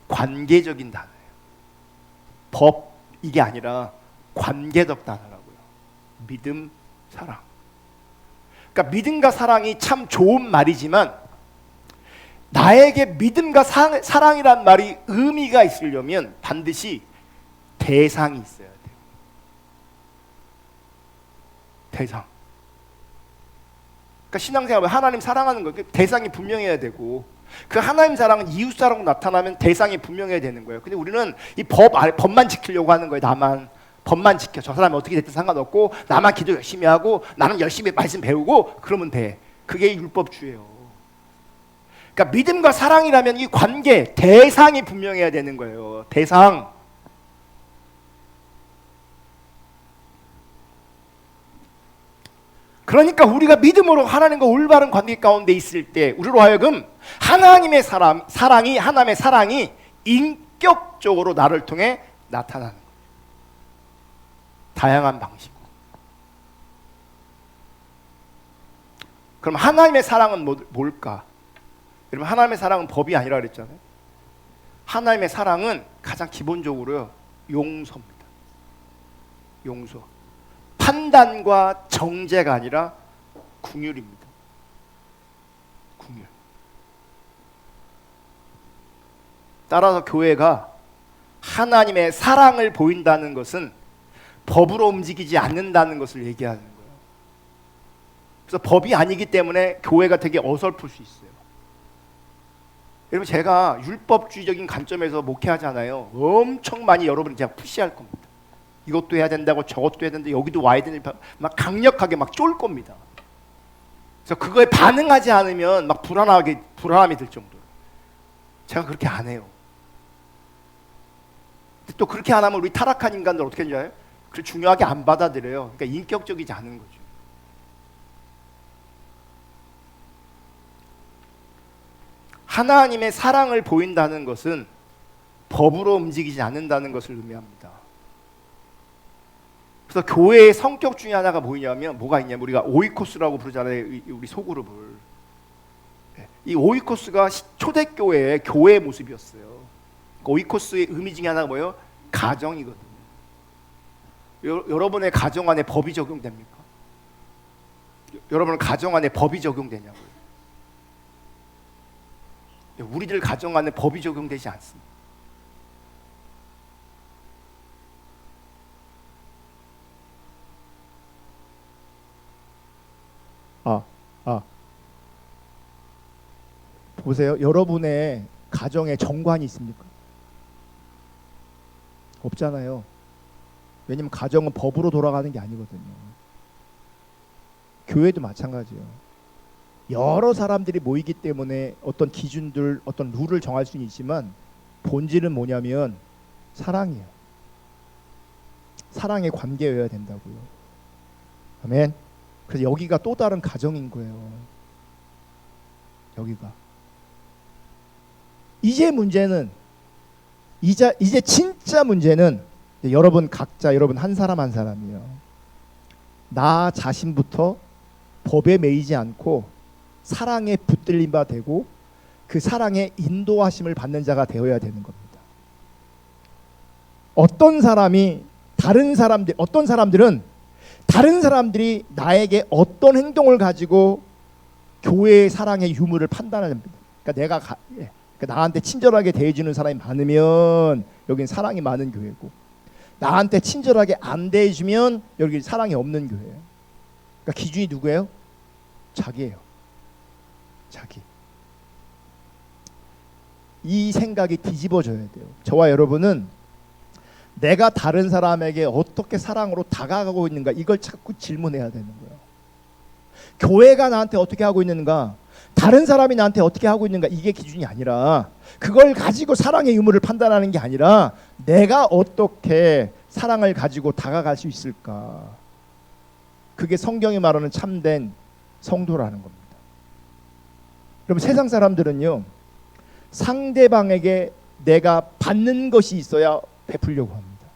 관계적인 단어예요. 법 이게 아니라 관계적 단어라고요. 믿음, 사랑. 그러니까 믿음과 사랑이 참 좋은 말이지만 나에게 믿음과 사랑이란 말이 의미가 있으려면 반드시 대상이 있어야 돼요. 대상. 그러니까 신앙생활 하나님 사랑하는 거 대상이 분명해야 되고, 그 하나님 사랑은 이웃 사랑으로 나타나면 대상이 분명해야 되는 거예요. 근데 우리는 이 법만 지키려고 하는 거예요. 나만 법만 지켜. 저 사람이 어떻게 됐든 상관없고 나만 기도 열심히 하고 나는 열심히 말씀 배우고 그러면 돼. 그게 율법주의예요. 그러니까 믿음과 사랑이라면 이 관계, 대상이 분명해야 되는 거예요. 대상. 그러니까 우리가 믿음으로 하나님과 올바른 관계 가운데 있을 때 우리로 하여금 하나님의 사랑이 하나님의 사랑이 인격적으로 나를 통해 나타나는 거예요. 다양한 방식으로. 그럼 하나님의 사랑은 뭘까? 여러분, 하나님의 사랑은 법이 아니라 그랬잖아요. 하나님의 사랑은 가장 기본적으로요, 용서입니다. 용서. 판단과 정죄가 아니라 긍휼입니다. 긍휼. 따라서 교회가 하나님의 사랑을 보인다는 것은 법으로 움직이지 않는다는 것을 얘기하는 거예요. 그래서 법이 아니기 때문에 교회가 되게 어설플 수 있어요. 여러분, 제가 율법주의적인 관점에서 목회하잖아요. 엄청 많이 여러분이 제가 푸시할 겁니다. 이것도 해야 된다고 저것도 해야 된다, 여기도 와야 된다, 막 강력하게 막 쫄 겁니다. 그래서 그거에 반응하지 않으면 막 불안함이 들 정도로. 제가 그렇게 안 해요. 근데 또 그렇게 안 하면 우리 타락한 인간들 어떻게 하는지 알아요? 그걸 중요하게 안 받아들여요. 그러니까 인격적이지 않은 거죠. 하나님의 사랑을 보인다는 것은 법으로 움직이지 않는다는 것을 의미합니다. 그래서 교회의 성격 중에 하나가 뭐냐면 우리가 오이코스라고 부르잖아요. 우리 소그룹을. 이 오이코스가 초대교회의 교회의 모습이었어요. 오이코스의 의미 중에 하나가 뭐예요? 가정이거든요. 여러분의 가정 안에 법이 적용됩니까? 여러분의 가정 안에 법이 적용되냐고요? 우리들 가정 안에 법이 적용되지 않습니다. 보세요. 여러분의 가정에 정관이 있습니까? 없잖아요. 왜냐면 가정은 법으로 돌아가는 게 아니거든요. 교회도 마찬가지예요. 여러 사람들이 모이기 때문에 어떤 기준들, 어떤 룰을 정할 수는 있지만 본질은 뭐냐면 사랑이에요. 사랑의 관계여야 된다고요. 아멘. 그래서 여기가 또 다른 가정인 거예요. 여기가. 이제 문제는 이제 진짜 문제는 여러분 각자 여러분 한 사람 한 사람이요. 나 자신부터 법에 매이지 않고 사랑에 붙들린 바 되고 그 사랑에 인도하심을 받는 자가 되어야 되는 겁니다. 어떤 사람들은 다른 사람들이 나에게 어떤 행동을 가지고 교회의 사랑의 유무를 판단합니다. 그러니까 나한테 친절하게 대해주는 사람이 많으면 여긴 사랑이 많은 교회고, 나한테 친절하게 안 대해주면 여기 사랑이 없는 교회예요. 그러니까 기준이 누구예요? 자기예요. 자기. 이 생각이 뒤집어져야 돼요. 저와 여러분은 내가 다른 사람에게 어떻게 사랑으로 다가가고 있는가, 이걸 자꾸 질문해야 되는 거예요. 교회가 나한테 어떻게 하고 있는가, 다른 사람이 나한테 어떻게 하고 있는가, 이게 기준이 아니라, 그걸 가지고 사랑의 유무를 판단하는 게 아니라 내가 어떻게 사랑을 가지고 다가갈 수 있을까. 그게 성경이 말하는 참된 성도라는 겁니다. 여러분, 세상 사람들은요, 상대방에게 내가 받는 것이 있어야 베풀려고 합니다.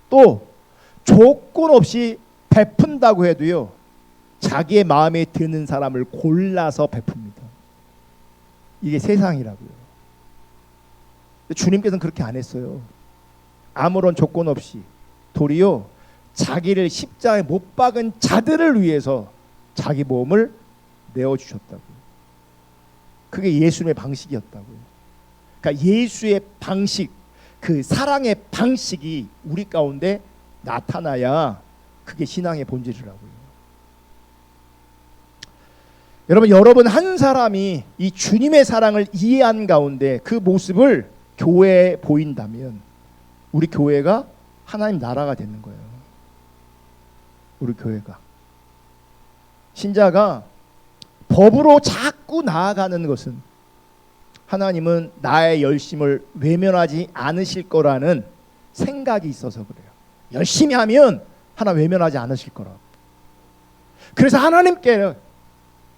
또 조건 없이 베푼다고 해도요, 자기의 마음에 드는 사람을 골라서 베풉니다. 이게 세상이라고요. 주님께서는 그렇게 안 했어요. 아무런 조건 없이 도리어 자기를 십자가에 못 박은 자들을 위해서 자기 몸을 내어주셨다고요. 그게 예수님의 방식이었다고요. 그러니까 예수의 방식, 그 사랑의 방식이 우리 가운데 나타나야 그게 신앙의 본질이라고요. 여러분 한 사람이 이 주님의 사랑을 이해한 가운데 그 모습을 교회에 보인다면 우리 교회가 하나님 나라가 되는 거예요. 우리 교회가. 신자가 법으로 자꾸 나아가는 것은 하나님은 나의 열심을 외면하지 않으실 거라는 생각이 있어서 그래요. 열심히 하면 하나님 외면하지 않으실 거라고. 그래서 하나님께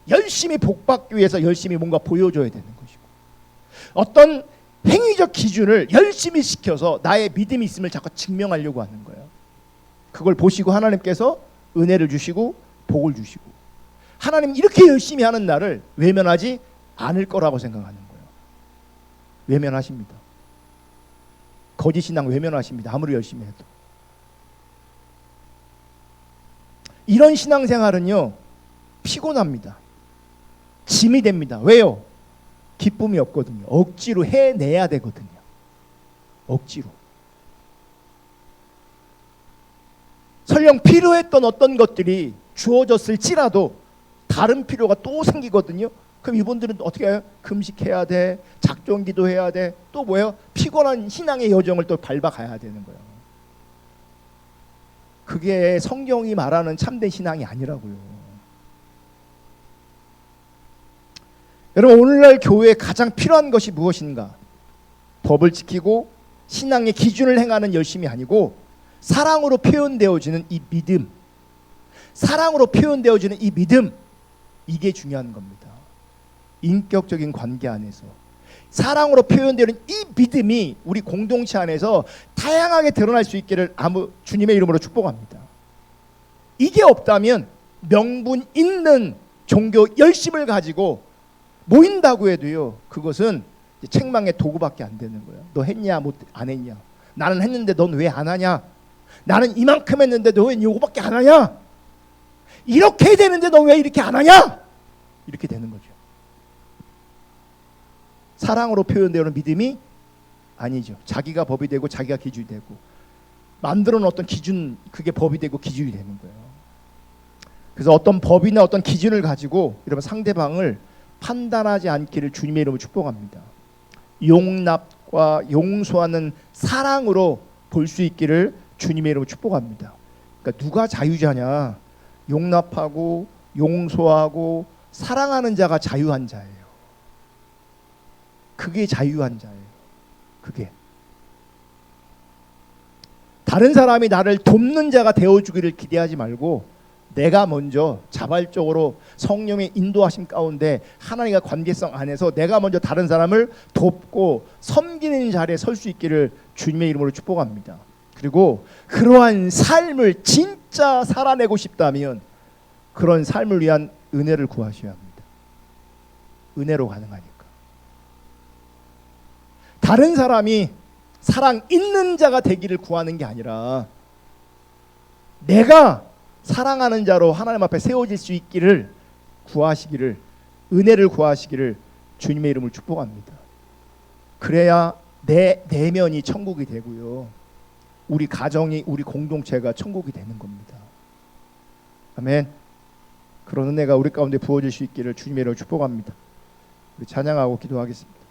열심히 복받기 위해서 열심히 뭔가 보여줘야 되는 것이고, 어떤 행위적 기준을 열심히 시켜서 나의 믿음이 있음을 자꾸 증명하려고 하는 거예요. 그걸 보시고 하나님께서 은혜를 주시고 복을 주시고, 하나님 이렇게 열심히 하는 나를 외면하지 않을 거라고 생각하는 거예요. 외면하십니다. 거짓신앙 외면하십니다. 아무리 열심히 해도. 이런 신앙생활은요, 피곤합니다. 짐이 됩니다. 왜요? 기쁨이 없거든요. 억지로 해내야 되거든요. 억지로. 설령 필요했던 어떤 것들이 주어졌을지라도 다른 필요가 또 생기거든요. 그럼 이분들은 어떻게 해요? 금식해야 돼, 작정기도 해야 돼, 또 뭐예요? 피곤한 신앙의 여정을 또 밟아가야 되는 거예요. 그게 성경이 말하는 참된 신앙이 아니라고요. 여러분, 오늘날 교회에 가장 필요한 것이 무엇인가? 법을 지키고 신앙의 기준을 행하는 열심이 아니고 사랑으로 표현되어지는 이 믿음, 사랑으로 표현되어지는 이 믿음, 이게 중요한 겁니다. 인격적인 관계 안에서 사랑으로 표현되는 이 믿음이 우리 공동체 안에서 다양하게 드러날 수 있기를 주님의 이름으로 축복합니다. 이게 없다면 명분 있는 종교 열심을 가지고 모인다고 해도요, 그것은 책망의 도구밖에 안 되는 거예요. 너 했냐 안 했냐, 나는 했는데 넌 왜 안 하냐, 나는 이만큼 했는데 너 왜 이거밖에 안 하냐, 이렇게 되는데 너 왜 이렇게 안 하냐, 이렇게 되는 거죠. 사랑으로 표현되는 믿음이 아니죠. 자기가 법이 되고 자기가 기준이 되고 만들어 놓은 어떤 기준, 그게 법이 되고 기준이 되는 거예요. 그래서 어떤 법이나 어떤 기준을 가지고 여러분 상대방을 판단하지 않기를 주님의 이름으로 축복합니다. 용납과 용서하는 사랑으로 볼 수 있기를 주님의 이름으로 축복합니다. 그러니까 누가 자유자냐? 용납하고 용서하고 사랑하는 자가 자유한 자예요. 그게 자유한 자예요. 그게 다른 사람이 나를 돕는 자가 되어주기를 기대하지 말고 내가 먼저 자발적으로 성령의 인도하심 가운데 하나님과 관계성 안에서 내가 먼저 다른 사람을 돕고 섬기는 자리에 설 수 있기를 주님의 이름으로 축복합니다. 그리고 그러한 삶을 진짜 살아내고 싶다면 그런 삶을 위한 은혜를 구하셔야 합니다. 은혜로 가능하니까. 다른 사람이 사랑 있는 자가 되기를 구하는 게 아니라 내가 사랑하는 자로 하나님 앞에 세워질 수 있기를 구하시기를, 은혜를 구하시기를 주님의 이름을 축복합니다. 그래야 내 내면이 천국이 되고요, 우리 가정이, 우리 공동체가 천국이 되는 겁니다. 아멘. 그런 은혜가 우리 가운데 부어질 수 있기를 주님의 이름으로 축복합니다. 우리 찬양하고 기도하겠습니다.